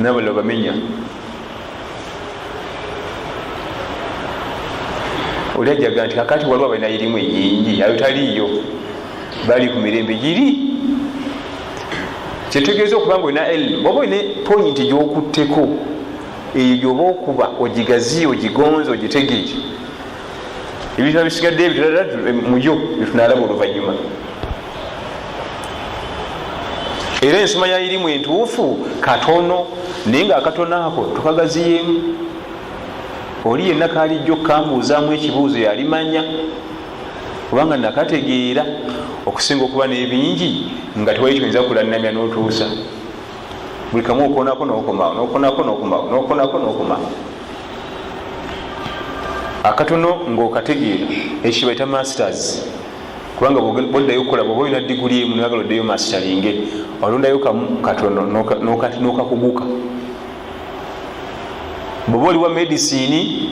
nabalala bamenya. oli ajaga nti kakati waliwo abalina irimu enyingi, ayo taliyo, bali ku mirembe giri. kyetegeeza okuba nga olina elimu, oba olina pointi gyokutteko, eyo gyoba okuba ogigaziye, ogigonze, ogitegeere. ebintu bisigadde ebirala muyo byetunalaba oluvanyuma. era ensoma ya irimu entuufu katono, naye nga akatono ako tukagaziyemu. oli yenna kalijjo kambuuzaamu ekibuuzo yalimanya, kubanga nakategeera, okusinga okuba n'ebingi nga tewali kyoyinza kulanamya n'otuusa. buli kamu okonako n'okomawo, nokonako n'okomawo, nokonako n'okomawo. akatono ng'okategeera, ekyo baita masters, kubanga boddayo okukola bwoba olina diguli emu noyagala oddeyo masitalinge olondayo kamu katono nokakuguka. bwoba oliwa medicine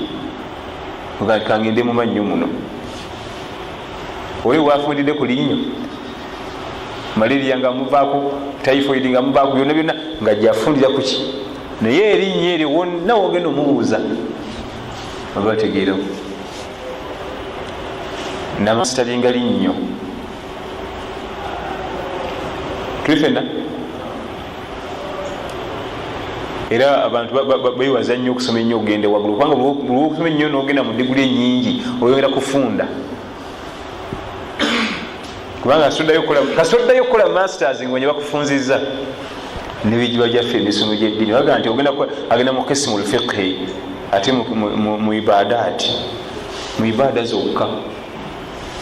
kangende mu mannyo muno oli wafundidde ku linnyo malaria nga muvaako typhoid nga muvaako byonna byonna nga jafundira kuki naye erinnya eryo wonna wogenda omubuuza abategeerawo namasitalinga linnyo tulifena. Era abantu bewaza nnyo okusoma ennyo ogende waggulu kubanga bw'okusoma ennyo n'ogenda mu diguli ennyingi oyongera kufunda kubanga kasoddayo okukola masters ng'onye bakufunziza n'ebijiba gyaffe emisomo gy'eddiini baga nti agenda mu qismu lfiqhi ate mu ibadaati mu ibada zokka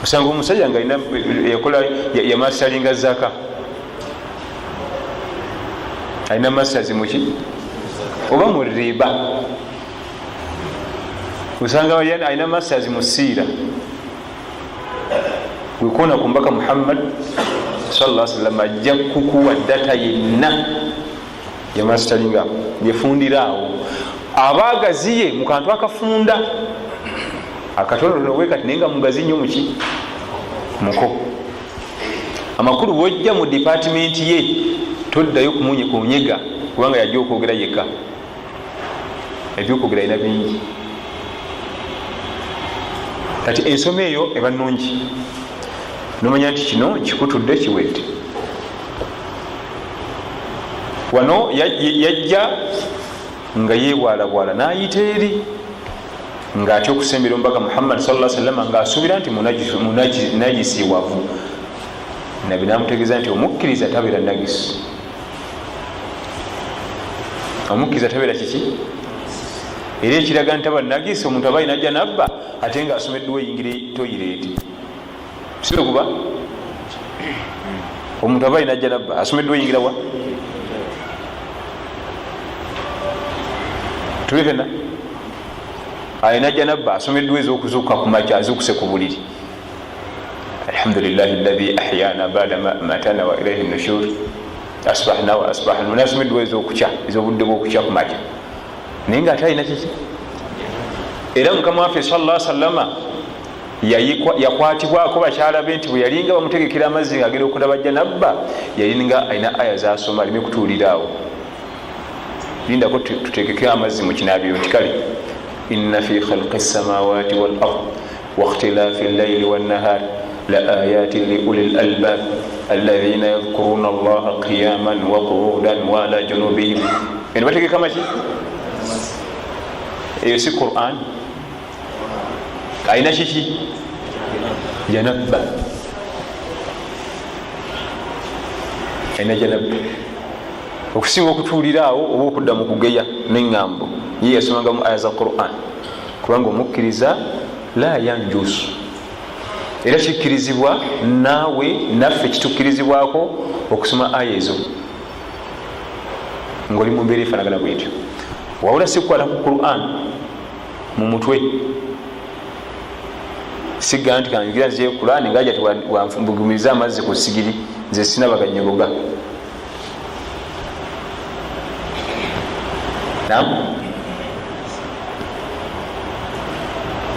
osanga omusajja nga yakola yamastaringa zaka alina masters muki oba mu riba osanga alina masters mu siira wekona ku mbaka Muhammad sallallahu alaihi wasallam ajja kukuwa data yenna ya masteringa yefundiraawo abaagaziye mu kantu akafunda akatono wekati nenga mugazi nnyo muki muko amakulu bwojja mu department ye toddayo kunyega kubanga yajja okwogera yekka ebyokwogera ina bingi kati ensoma eyo eba nnungi nomanya nti kino kikutudde kiwedde. Wano yajja nga yeebwalabwala n'ayita eri ng'atya okusembera omubaka Muhammad sallallahu alaihi wasallam ng'asuubira nti munajisi wavu nabi namutegeeza nti omukkiriza tabeera nagisi. Omukkiriza tabeera kiki era ekiraga nti aba nagisi omuntu aba ayina janabba ate ng'asomeddwa eyingire toyireeti sibe kuba omuntu aba ayina janabba asomeddwa eyingira wa tulifena ayina janabba asomeddwa ez'okuzuuka ku makya azuukuse ku buliri. Alhamdulillahi alladhi ahyana ba'da ma amatana wa ilayhi nushur asbahna wa asbaha almunasomeddwa ez'okukya ez'obudde bw'okukya ku makya naye nga ate ayina kiki. Era mukama waffe sallallahu alaihi wasallama yakwatibwako bakyala be nti bwe yalinga bamutegekera amazzi ng'agenda okundaba janabba yalinga ayina aya zasoma aleme kutuuliraawo lindako tutegeke amazzi mu kinaabiro nti kale inna fi khalqi samawati wal ard wa ikhtilafi al-layli wan nahar la ayatin li ulil albab alladhina yadhkuruna allaha qiyaman wa qu'udan wa ala junubihim. Eno bategeka maki eyo si Qur'an ayina kiki janabba ayina janabba okusinga okutuuliraawo oba okudda mu kugeya neŋŋambo ye yasomangamu aya za Qur'an kubanga omukkiriza la yanjusu era kikkirizibwa naawe naffe kitukkirizibwako okusoma aya ezo ng'oli mu mbeera efaanagana bwetyo wawula si kukwata ku Qur'an mu mutwe sigga nti kangira nze Qur'an ngaja ti wanfumbugumiza amazzi ku sigiri nze sinabaganyogoga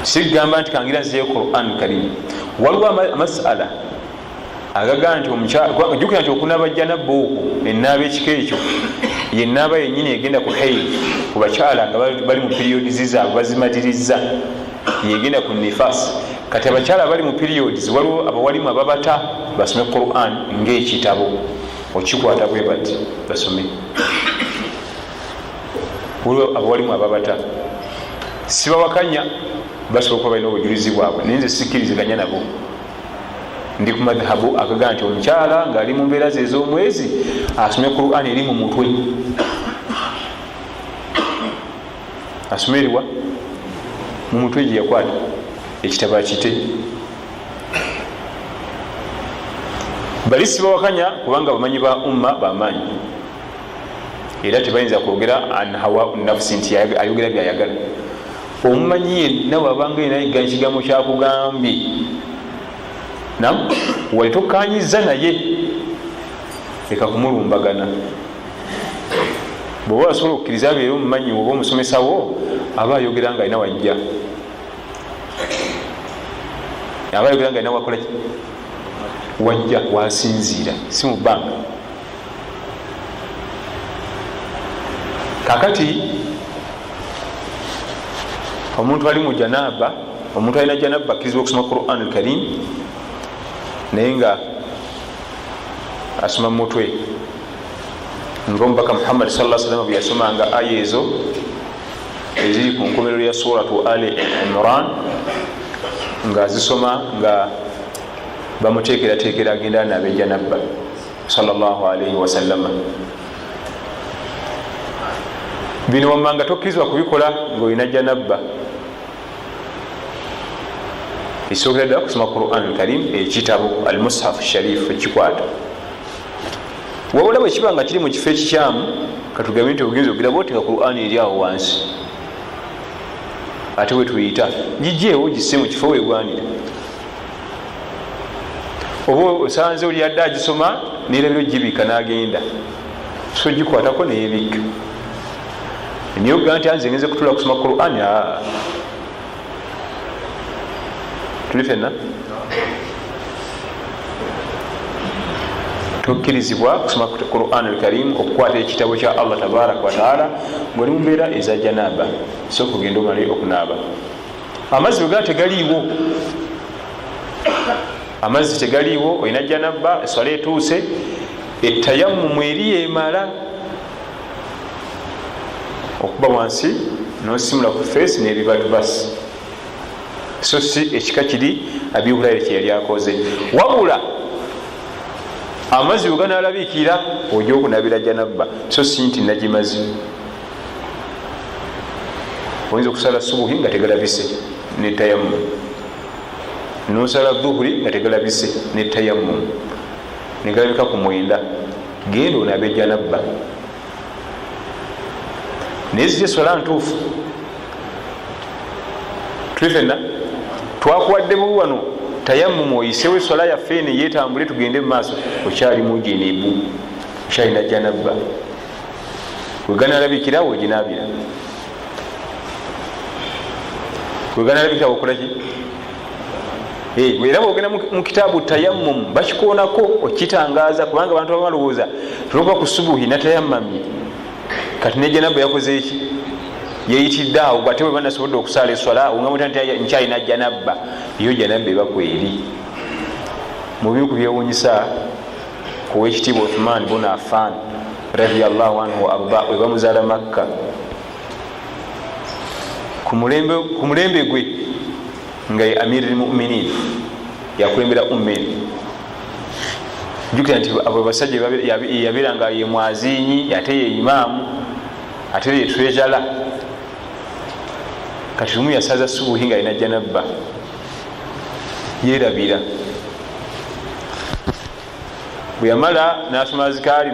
sigamba nti kangira nze Qur'an karim. Waliwo amasala agaga nti jjukira nti okunaba janabba okwo ennaaba ekika ekyo yennaaba yennyini egenda ku haid ku bakyala nga bali mu periods zaabwe bazimatiriza yegenda ku nifas. Kati abakyala bali mu periods waliwo abawalimu ababata basome Qur'an ng'ekitabo okikwata bwe bati basome. Waliwo abawalimu ababata sibawakanya basobola kuba balina obujulizi bwabwe naye nze sikkiriziganya nabo. Ndi ku madhabu agaga nti omukyala ng'ali mu mbeera ze ez'omwezi asome Qur'an eri mu mutwe asomerwa mu mutwe gye yakwata ekitabo akite. Bali sibawakanya kubanga bamanyi ba umma bamaanyi era tebayinza kwogera an hawa nafsi nti ayogera byayagala. Omumanyi yenna wabanga yenna yiga ekigambo kyakugambye nam wali tokkanyiza naye leka kumulumbagana. bwoba osobola okukkiriza abeera omumanyi oba omusomesawo aba ayogera nga alina wajja, aba ayogera nga alina wakolaki wajja wasinziira si mu bbanga. kakati omuntu ali mu janaba, omuntu alina janaba akkirizibwa okusoma Quran al-Karim naye nga asoma mutwe ngaomubaka Muhammad sallallahu alaihi wasallam bwe yasomanga aya ezo eziri ku nkomerero ya suratu Ali Imran nga azisoma nga bamuteekerateekera agenda nabe janaba sallallahu alaihi wasallam. bino wamanga tokkirizibwa kubikola ng'olina janaba. ekisookera ddala kusoma Quran al-Karim, ekitabo al-Mushaf Sharif ekikwata. wabula bwe kiba nga kiri mu kifo ekikyamu katugambe nti ogenza ogira bwoteeka Quran eri awo wansi ate wetuyita gijjeewo gisse mu kifo wegwanira. oba osanze oli adde agisoma nerabiro gibika n'agenda so gikwatako neyebika naye ogamba nti anze ngenze kutula kusoma Quran. tuli fenna tokkirizibwa kusoma Quran al-Karim okukwata ekitabo kya Allah tabaraka wa taala ng'oli mu mbeera eza janaba, so kugenda omale okunaaba. amazzi bwe gaba tegaliiwo, amazzi tegaliiwo, olina janaba, eswala etuuse, etayammumu eri emala okuba wansi nosimula ku feesi n'ebibatu basi, so si ekika kiri Abi Hurayra kye yali akoze. wabula amazzi bwe ganaalabikira ojja okunabira janaba, so si nti nagimazi. oyinza okusala subuhi nga tegalabise netayammu, nosala dhuhuri nga tegalabise netayammu, negalabika ku mwenda, genda onabe janaba. naye ziri eswala ntuufu. tuli fenna twakuwadde bubi wano tayammumu, oyisewo eswala yaffe ene yetambule tugende mu maaso, okyali mujinibu, okyalina janaba. weganalabikirawo oginabira, weganalabikirawo okolaki. era bwogenda mu kitaabu tayammum bakikoonako okitangaaza, kubanga abantu abalowooza tuloba ku subuhi natayammamye kati ne janaba yakoze eki, yeyitidde awo ate bwe banasobodde okusala eswala ongamuta nti nkyalina janaba. iyo janaba ebakweri. mu bimu ku byewunyisa kuwekitiibwa Uthman ibn Affan radiyallahu anhu wa arda we bamuzaala Makka, ku mulembe gwe nga ye Amir al-Mu'minin yakulembera Ummeni. jukira nti abo basajja yabeeranga ye mwazinyi ate ye imaamu ate ye treasurer. kati lumu yasaza subuhi nga alina janaba yerabira. bwe yamala nasoma zikaali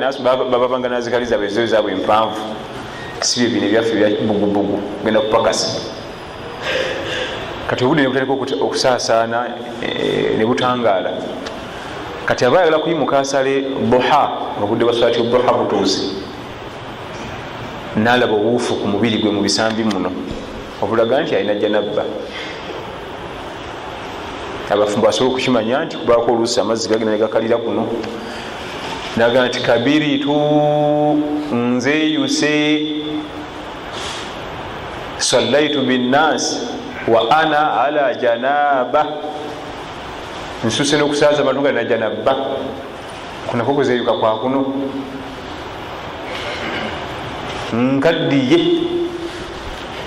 babanga nazikaali zaabwe ezo zaabwe empanvu, sibyo bino ebyaffe ebya bugubugu genda kupakasa. kati obudde nebutandika okusaasaana ne butangaala. kati aba ayagala kuyimuka asale duha, obudde bwaswati duha butuuze, nalaba obuufu ku mubiri gwe mu bisambi muno obulaga nti alina janaba. abafumbo basobola okukimanya nti kubaako oluusi amazzi gagenda negakalira kuno, naga nti kabiritu nzeyuse sallaitu binnasi wa ana ala janaba, nsuse n'okusaaza abantu nga nina janaba. kunako kuzeyuka kwa kuno nkaddiye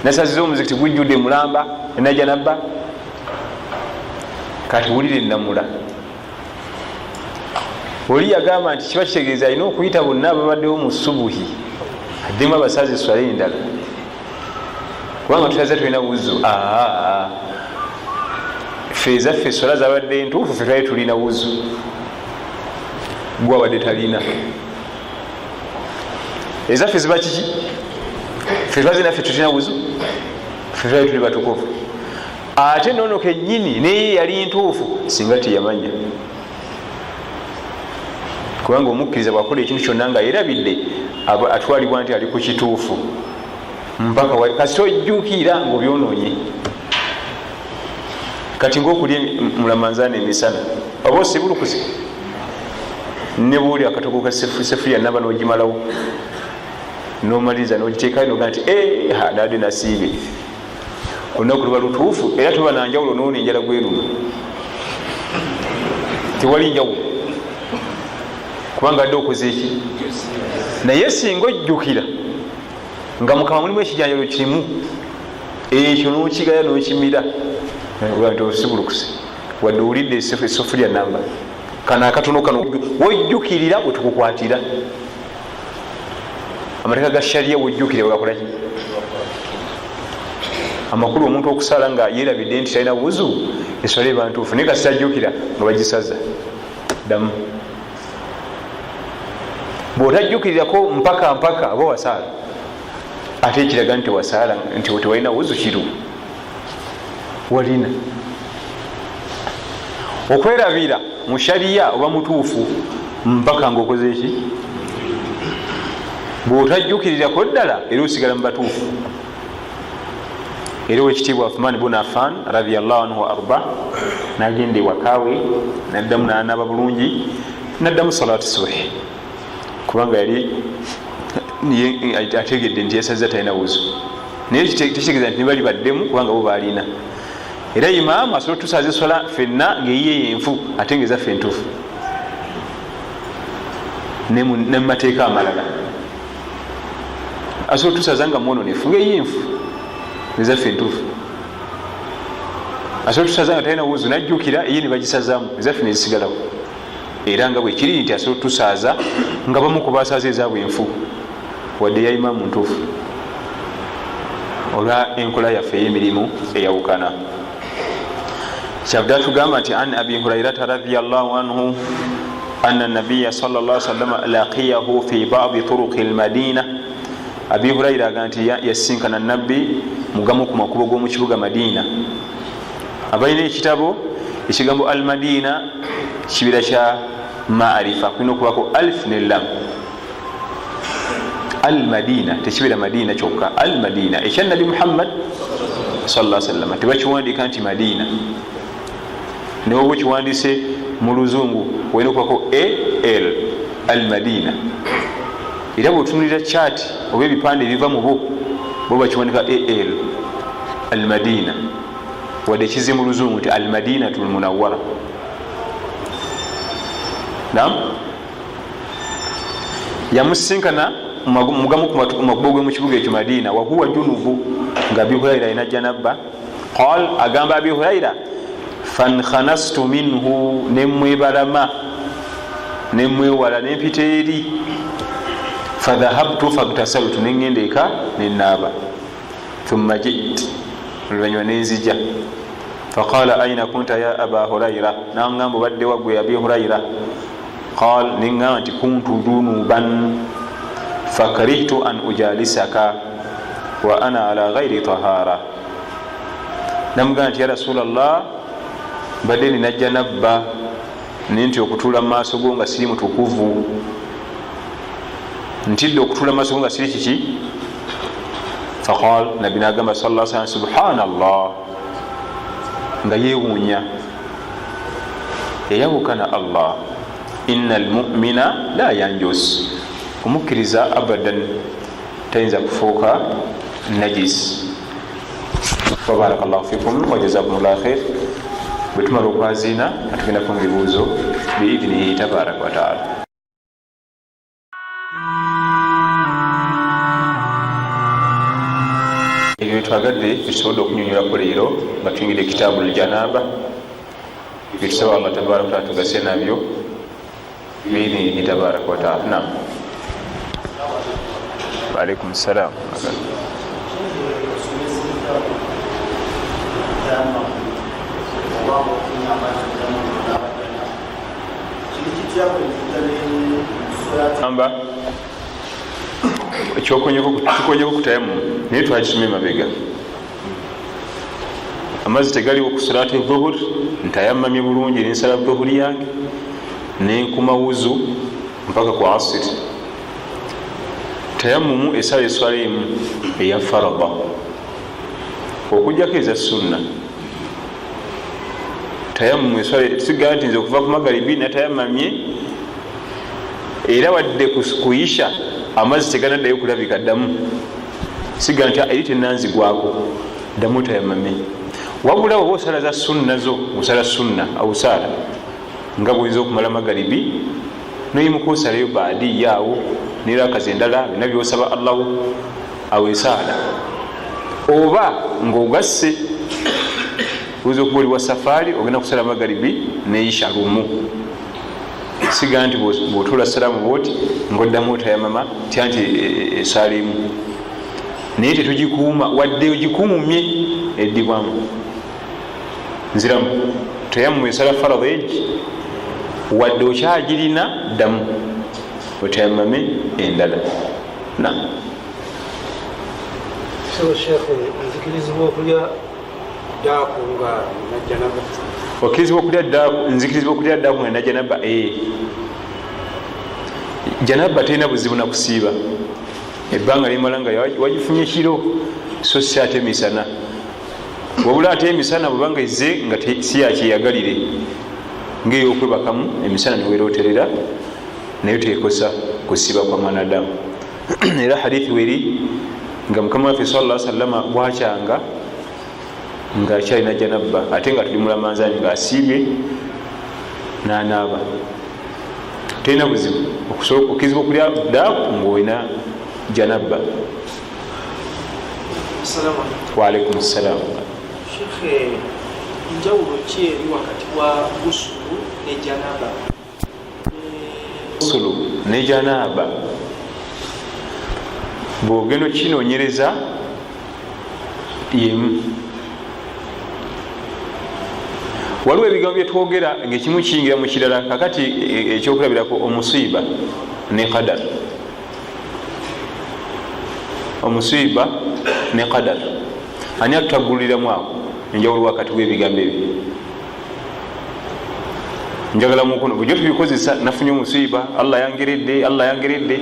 nasaziza omuzikiti gujjudde mulamba nina janaba. kati wulire namula oli yagamba nti kiba kitegeeza alina okuyita bonna ababaddewo mu subuhi addemu abasaazi eswala endala, kubanga tutaze tulina wuzu. ffe ezaffe eswala zabadde ntuufu, ffe twali tulina wuzu, gwe abadde talina. ezaffe ziba kiki? ffe twazina ffe tulina wuzu, ffe twali tuli batukufu. ate nono kenyini naye yali ntuufu singa teyamanya, kubanga omukkiriza bwakola ekintu kyonna nga yerabidde atwalibwa nti ali ku kituufu mpaka kasi tojjukira ngaobyononye. Kati ngaokulya mulamanzaana emisana oba osibulukuze ne bwoli akatogo ka sefulya naba n'ogimalawo n'omaliriza n'ogiteekayo noga nti nadde nasiibe, olunaku luba lutuufu era tuba nanjawulo noona enjala gweruma, tewali njawulo kubanga adde okoze eki. Naye singa ojjukira nga mukama mulimu ekijanjalo kirimu, ekyo n'okigaya n'okimira nti osibulukuse wadde owulidde esefulya namba kano akatono kano wojjukirira wetukukwatira. Amateeka ga shariya wojjukire wegakolaki amakulu omuntu okusala nga yerabidde nti talina buzu eswala eba ntuufu naye kasitajjukira nga bagisaza ddamu. Bw'otajjukirirako mpaka aba wasaala ate ekiraga nti wasaala nti tewalina wuzu kiru walina. Okwerabira mu shariya oba mutuufu mpaka ngaokoze eki. Bw'otajjukirirako ddala era osigala mu batuufu. Era owekitiibwa Uthman ibn Affan radiyallahu anhu wa arda nagenda ewakaawe naddamu naanaaba bulungi naddamu salaatu subhi kubanga yali ategedde nti yasaza talina wuzu, naye tekitegeeza nti nibali baddemu kubanga bo balina. Era imaamu asobola tusaza eswala fenna ngaeyiye yenfu ate ngezaffe entuufu ne mu mateeka amalala. Asobola tusaza nga mwononefu ngaeyiye enfu ngezaffe entuufu. Asobola tusaza nga talina wuzu najjukira eyiye ne bagisazaamu ezaffe nezisigalawo. Era nga bwekiri nti asobola tusaaza nga bamu ku basaaza ezaabwe enfu wadde ya imaamu ntuufu olwa enkola yaffe ey'emirimu eyawukana. Kyavudde tugamba nti an abi hurairata radiyallahu anhu anna nabiya sallallahu alaihi wasallam laqiyahu fi ba'di turuqi almadina. Abi huraira aga nti yasinkana nabbi mugamu ku makubo g'omu kibuga Madina. Abalina ekitabo ekigambo almadina kibira kya maarifa kulina okubako alif ne lam. Almadina tekibira madina kyokka, almadina ekya nabi Muhammad sallallahu alaihi wasallam tebakiwandiika nti madina. Naye oba kiwandiise mu luzungu walina okubako al almadina. Era bwetunulira kyati oba ebipande ebiva mu bo bakiwandika al almadina wadde ekize mu luzungu nti almadinatul munawwara. Naam, yamusinkana mugamu ku makubo ge mu kibuga ekyo Madina wa huwa junubu nga Abi Huraira alina janabba. Qal agamba Abi Huraira fankanastu minhu nemwebalama nemwewala nempita eri fadhahabtu fagtasaltu nengenda eka nenaaba thumma jit oluvanyuma nenzija faqala aina kunta ya Aba Huraira nangamba badde wagwe Abi Huraira. Qal nengamba nti kuntu junuban fakarihtu an ujalisaka wa ana ala ghairi tahara. Namugamba nti ya Rasulallah badde nina janabba nenti okutuula mu maaso go nga siri mutukuvu, ntidde okutuula mu maaso go nga siri kiki. Faqal nabbi nagamba sallallahu alaihi wasallam subhanallah nga yeewuunya eyawukana Allah inna almu'mina la yanjus. Omukkiriza abadan tayinza kufuuka najis. Barakallahu fikum wa jazakumullahu khair. Bwetumala okwaziina atugenda ku bibuuzo biidhinihi tabaraka wa taala. Ebyo twagadde tusobodde okunyonyola ku leero nga tuyingidde kitaabul janaba bitusaba Allah tabaraka wa taala tugase nabyo biidhinihi tabaraka wa taala. Naam. Waalaikum salam. Amba ekyokonyeku kutayamu naye twakisoma emabega. amazzi tegaliwo ku salati dhuhur, ntayamamye bulungi nensala dhuhuri yange nenkuma wuzu mpaka ku asiri. Tayammumu esala eswala emu eya farada okujjako eza sunna. Tayammumu eswala tusigala nti nze okuva ku magaribi natayamamye era wadde kuyisha amazzi teganaddayo kulabika ddamu, sigala nti eri tenanzigwako ddamu tayamamye. Wabula oba osala za sunna zo osala sunna awusaala nga bwinza okumala magaribi noyimuka osalayo baadi yaawo nerakazi endala bina byosaba allahu awesaala, oba ngaogasse oyinza okuba oli wa safaari ogenda kusala magaribi neisha lumu, siga nti bwotula salaamu bwoti ngaoddamu otayamama tya nti esaala emu. Naye tetugikuuma wadde ogikuumye eddibwamu nziramu. Tayammumu esala farada egi wadde okyagirina ddamu otayamame endala. nzikirizibwa okulya daaku nga najanaba. Nzikirizibwa okulya daaku nga najanaba. Janaba terina buzibu nakusiiba, ebbanga limala nga wagifunye kiro so si ate emisana. Wabula ate emisana bwebanga izze nga si yakyeyagalire ngaeyokwebakamu emisana niweroterera naye tekosa kusiba kwa mwanadamu. Era hadithi weri nga mukama waffe sallallahu alaihi wasallam bwakyanga nga akyalina janaba ate nga tuli mulamanzani ngaasiibye nanaaba, terina buzibu okukizibwa okulya daaku ngaolina janaba. Waalaikum salaam. Shekhe, njawulo ki eri wakati wa gusulu ne janaba? Gusulu ne janaba bwogenda okinoonyereza yemu. Waliwo ebigambo byetwogera ngaekimu kiyingira mu kirala. Kakati ekyokulabirako omusiiba ne qadar. Omusiiba ne qadar ani atutaguliramu ako enjawulo wakati w'ebigambo ebyo. Njagala mukono bujjo tubikozesa nafunye omusiiba Allah yangeredde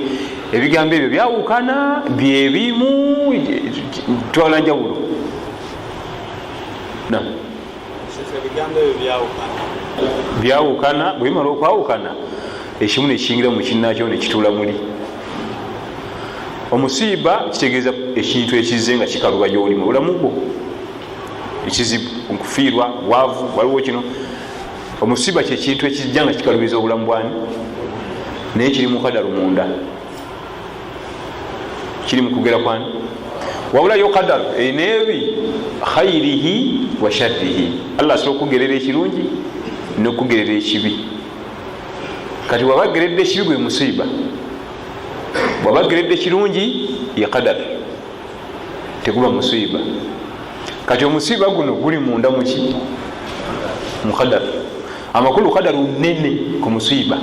ebigambo ebyo byawukana byebimu twala njawulo. Byawukana bwebimala okwawukana ekimu nekiyingira mu kinnakyo nekituula muli. Omusiiba kitegeeza ekintu ekizze nga kikaluba gyoli mu bulamu bwo, ekizibu, okufiirwa, waavu, waliwo kino. Omusiiba kyekintu ekijja nga kikalubiza obulamu bwani naye kiri mu kadaru munda, kiri mu kugera kwani. Wabula yo kadaru eneebi khairihi wa sharrihi. Allah asobola okugerera ekirungi n'okugerera ekibi. Kati wabageredde ekibi gwe musiiba, bwabageredde ekirungi ye qadar, teguba musiiba. Kati omusiiba guno guli munda muki? Mu qadar. Amakulu qadaru nene ku musiiba.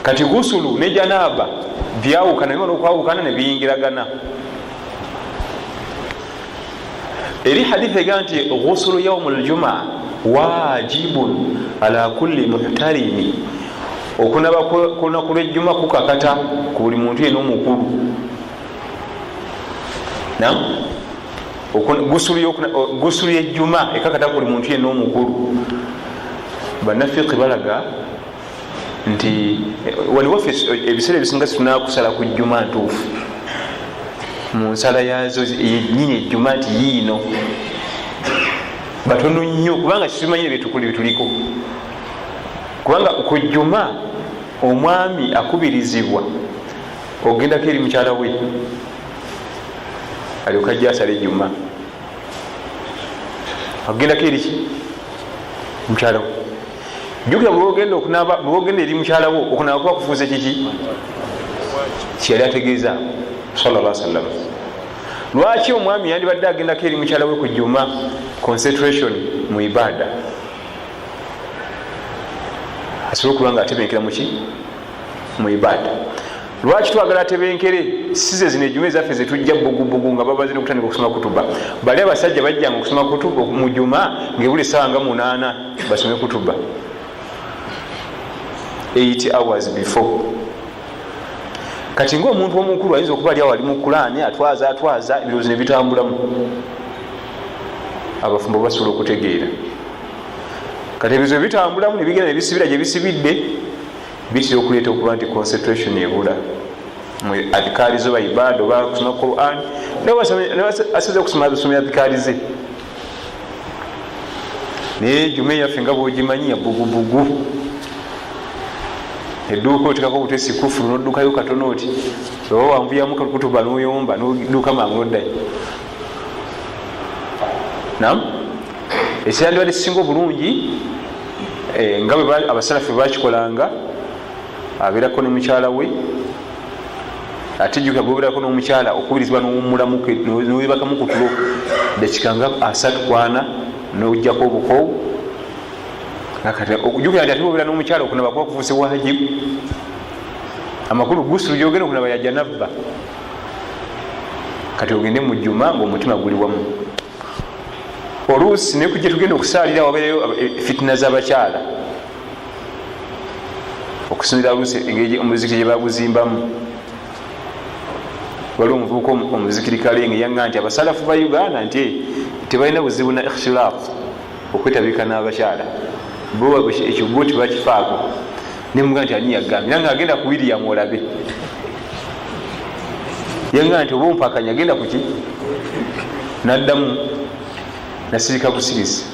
Kati gusulu ne janaba byawukana bimala okwawukana ne biyingiragana. Eri hadithi ega nti ghusulu yaumul jumaa wajibun ala kulli muhtarimi. Okunaba kunaku lwejjuma kukakata ku buli muntu yenna omukulu. Gusulu yejjuma ekakata ku buli muntu yenna omukulu. Bannafiqi balaga nti waliwaffe ebiseera ebisinga tunakusala ku jjuma ntuufu mu nsala yazo yennyini ejjuma nti yiino batono nnyo kubanga kitumanyire byetukuli bituliko. Kubanga ku jjuma omwami akubirizibwa ogendako eri mukyala we alyoka ajja asala ejjuma, ogendako eri mukyala we. Jjukira bwogenda eri mukyala wo okunaba kuba kufuuza kiki kyeyali ategeeza sallallahu alaihi wasallam. Lwaki omwami yandibadde agendako eri mukyala we ku jjuma? Concentration mu ibada, asobola okuba nga atebenkera muki mu ibada. lwaki twagala tebenkere size zino ejuma ezaffe zetujja bugubugu nga babazire okutandika okusoma kutuba bali abasajja bajjanga okusoma kutuba mu juma ngebuli essaawa nga 8 basome kutuba 8 hours before. Kati ng'omuntu omukulu ayinza okuba ali awo ali mu Kulaani atwaza ebirowoozo ne bitambulamu, abafumbo basobola okutegeera. Kati ebizo bitambulamu ne bigenda ne bisibira gye bisibidde bitira okuleeta okuba nti concentration ebula mu adhikaari zo baibada oba kusoma Quran asize kusoma adhikaari ze. Naye juma yaffe nga bw'ogimanyi ya bugubugu, edduuka otekako obutesi kufulu n'oddukayo katono oti oba wanvuyamu kutuba n'oyomba n'odduuka mangu oddayo. Naam, ekirandibadde kisinga obulungi nga bwe abasalafu bakikolanga, abeerako ne mukyala we ate jjuka goberako n'omukyala okubirizibwa n'omulamuke n'webakamu ku tulo dakika nga 3-4 n'ojjako obukowu okujjukira nti ate obeera n'omukyala okunaba kuba kufuuse wajibu. Amakulu gusulu gyogenda okunaba ya janabba, kati ogende mu jjuma ng'omutima guli wamu. Oluusi nekujja tugenda okusaalira wabeereyo fitina z'abakyala okusinzira oluusi engeri omuzikiri gye baguzimbamu. Waliwo omuvubuka omuzikiri kalenge yanga nti abasalafu ba Uganda nti tebalina buzibu na ikhtilaafu okwetabika n'abakyala, bo ekyo bo tebakifaako. Nemuga nti ani yagambye nanga agenda ku William olabe yanga nti oba ompakanya agenda kuki naddamu nasirika busirisi.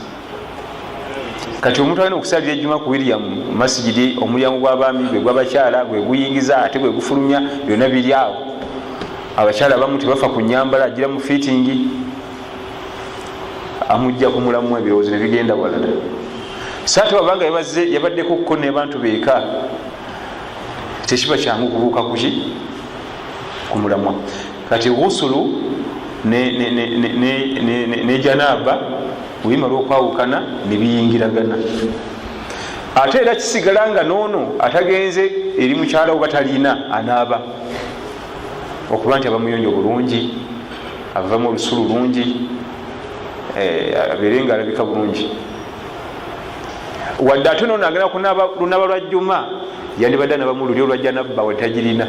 Kati omuntu alina okusalira ejjuma ku William masijidi, omulyango gw'abaami gwe gw'abakyala gwe guyingiza ate gwe gufulumya, byonna biri awo. Abakyala abamu tebafa ku nyambala, agira mu fitingi amujja ku mulamu ebirowoozo ne bigenda walala. Saate babanga yabaddeko okukona abantu beeka tekiba kyangu kubuuka kuki ku mulamwa. Kati ghusulu ne janaaba bwimala okwawukana ne biyingiragana. Ate era kisigala nga noono atagenze eri mukyala oba talina anaaba okuba nti abamuyonyo bulungi, avamu olusulu lungi, abeere nga alabika bulungi. Wadde ate noono agenda kunaaba lunaba lwa jjuma yandibadde anabamu luli olwa janabba we tagirina.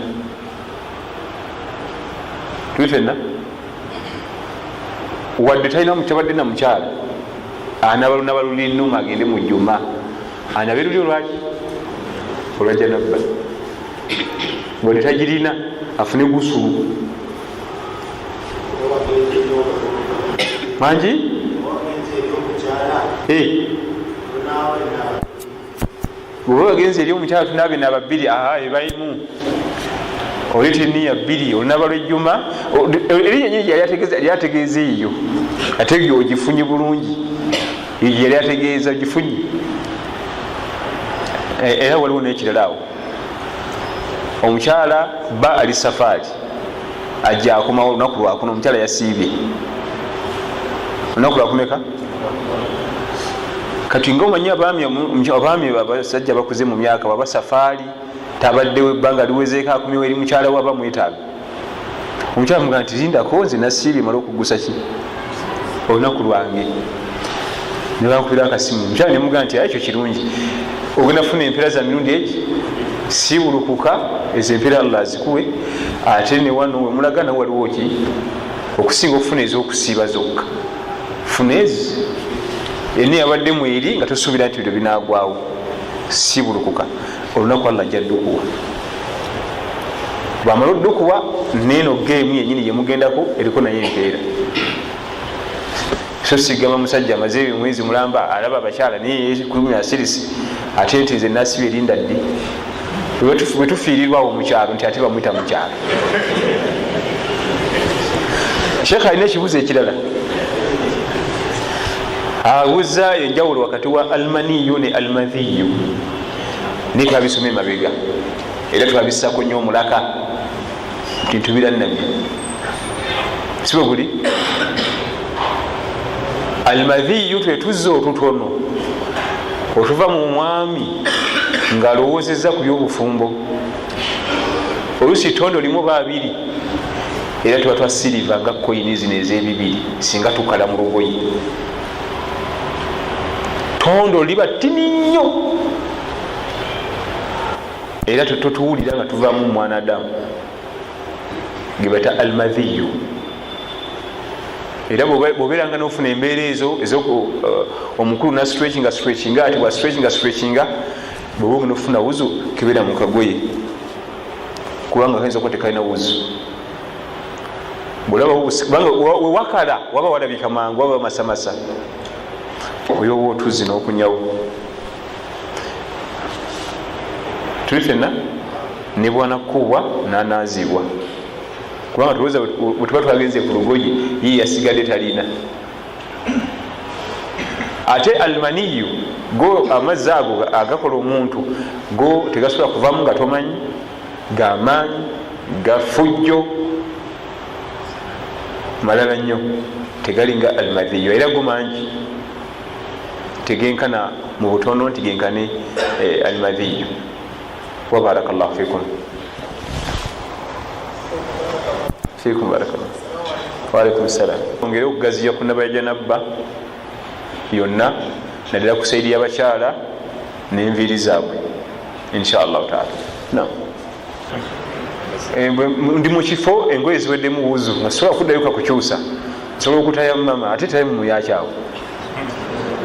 Tufenna wadde talina mukyabadde na mukyala anaba lunaba luli nnuma agende mu jjuma anabe luli olwaki olwa janabba, wadde tagirina afune gusulu mangi. Bwe bagenzi eri omukyala tunaabe naba bbiri ebaimu oleta eniya bbiri olunaba lwejjuma eri yenyeyi yali ategeeza eyo ate eyo ogifunye bulungi, yali ategeeza ogifunye. Era waliwo n'ekirala awo omukyala ba ali safaari ajja akomawo olunaku lwakuno, omukyala yasiibye olunaku lwakumeka. Kati ngaomanyi abaami abasajja bakuze mu myaka baba safaari tabaddewo ebbanga liwezeeko akumyewo eri mukyala waba mwetaaga. Omukyala mugaa nti lindako nze nasiibye mala okugusa ki olunaku lwange, ne bankubira akasimu. Omukyala ne mugaa nti ekyo kirungi, ogenda funa empeera za mirundi egi siibulukuka, ezo empeera Allah azikuwe. Ate ne wano we mulaga nawe waliwo ki okusinga okufuna ez'okusiiba zokka, funa ezi eni yabadde mweri nga tosuubira nti bino binaagwawo, siibulukuka olunaku Allah ajja ddukuwa. Bwamala oddukuwa neeno geemu yennyini yemugendako eriko naye empeera. So sigamba musajja amaze mwezi mulamba alaba abakyala naye kulumya sirisi ate nti nze nasiba erinda ddi. Bwe tufiirirwawo mukyalo nti ate bamwita mukyalo. Sheekh alina ekibuzo ekirala abuuza enjawulo wakati wa almaniyu ne almadhiyu. Naye twabisoma emabega era twabissako nnyo omulaka nti ntubirannabye sibe guli. Almadhiyu twetuzza otutono otuva mu mwami ng'alowoozezza ku by'obufumbo. olusi tondo limu babiri era tuba twa siliva nga koyini zino ez'ebibiri singa tukala mu lugoyi tondo liba tini nnyo era totuwulira nga tuvaamu mwanadamu gebata almadhiyu era bwobeeranga nofuna embeera ezo omukulu nastretchinga ati bwa stretchinga bwoba nofuna wuzu kebeera mu kagoye kubanga kayinza okuba tekalina wuzu kubanga wewakala waba walabika mangu waba masamasa oyowa otuzi n'okunyawo tuli fenna ne bwanakubwa nanazibwa kubanga tulowooza bwetuba twagenze ku lugoye yiye yasigadde talina ate almaniyu go amazzi ago agakola omuntu go tegasobola kuvamu nga tomanyi gamaanyi gafujjo malala nnyo tegalinga almadhiyo era go mangi tegenkana mu butono nti genkane almadhiyo wa barakallahu fikum barakallahu wa alaikum salam ongere okugaziya ku nabajanabba yonna naddala ku saidi y'abakyala n'enviiri zaabwe inshallah taala ndi mu kifo engoye ziweddemu wuzu nga sobola kuddayuka kukyusa nsobola okutayamu mama ate tayamumu yakyawo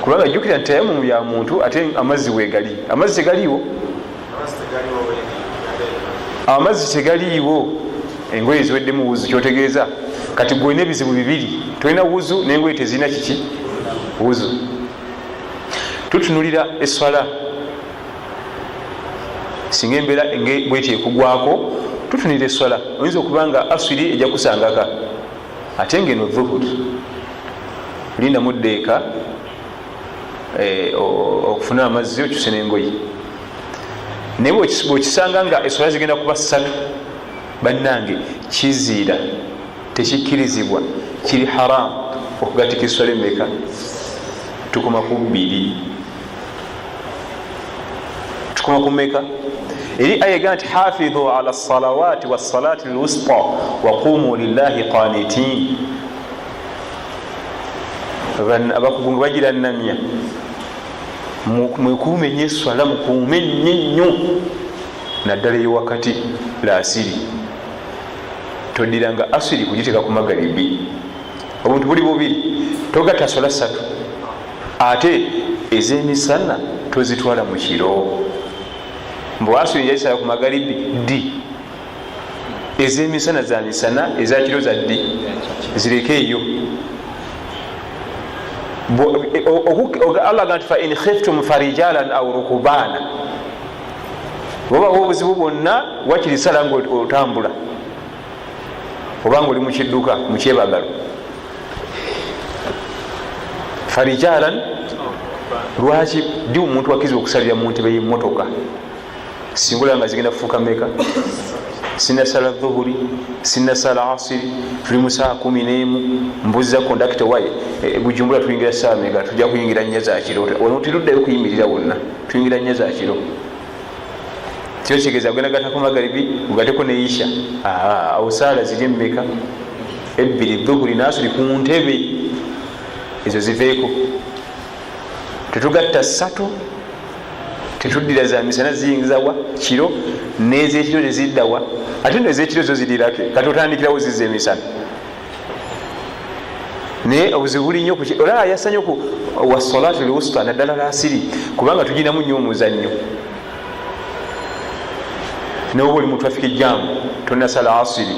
kubanga jjukira nti tayamumu ya muntu ate amazzi wegali amazzi tegaliiwo amazzi tegaliiwo engoye ziweddemu wuzu kyotegeeza kati gwe n'ebizibu bibiri tolina wuzu n'engoye tezirina kiki wuzu tutunulira eswala singa embeera bweti ekugwako tutunulira eswala oyinza okubanga aswiri ejja kusangaka ate ngeno dhuhur linda muddeeka okufuna amazzi okyuse n'engoye naye bwekisanga nga eswala zigenda kuba 3 bannange kiziira tekikkirizibwa kiri haramu okugatika eswala emeka tukoma ku 2 tukoma ku meka eri aya egamba nti hafidhu ala salawati wassalati lwusta waqumu lillahi qanitin abakugu bagira namya mwekuume nnyo eswala mukuume nnyo naddala eyowakati la asiri todiranga asiri kugiteeka ku magaribi obuntu buli bubiri togatta swala 3 ate ez'emisana tozitwala mu kiro mbu asiri yayisala ku magaribi ddi ez'emisana za misana ezakiro za ddi zireke eyo Allah gati fa in khiftum farijalan aw rukubana oba obuzibu bwonna wakiri sala nga otambula obanga oli mukidduka mukyebagalo farijalan lwaki di omuntu wakiza okusalira mu ntebe y'emmotoka singula nga zigenda kufuuka meka sinasala dhuhuri sinasala asiri tuli mu saa 11 mbuziza kondakita waye Bujumbura tuyingira saa meka tujja kuyingira nnya za kiro ono tuluddeyo kuyimirira wonna tuyingira nnya za kiro kyo kigeza gwena gata ku magaribi ugateko ne isha awo sala ziri meka 2 dhuhuri nasuli ku ntebe ezo ziveeko tetugatta 3 tetuddira za misana ziyingizawa kiro n'ezekiro teziddawa ate n'ezekiro zo zirirake kati otandikirawo zizza emisana naye obuzibu buli nnyo olaba yasanye ku wasolatu lwusta naddala lasiri kubanga tuginamu nnyo omuzannyo noba oli mu traffic jam tonasala asiri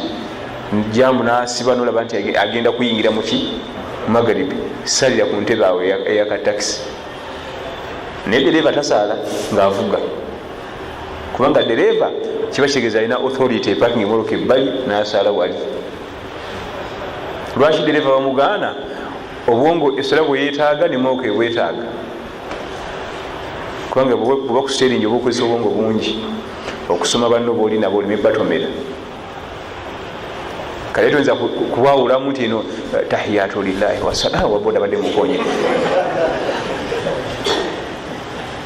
jamu nasiba nolaba nti agenda kuyingira muki magaribi salira ku ntebe awo eyakatakisi naye dereva tasaala ngaavuga kubanga dereva kiba kitegeeza alina authority eparking emoloka ebbali nasaala wali lwaki dereva bamugaana obwongo esala bweyetaaga nemoloka ebwetaaga kubanga bweba ku steering oba okozesa obwongo bungi okusoma banno booli nabo olime batomera kale toyinza kubawulamu nti ino tahiyatu lillahi wasala waboda badde mukonye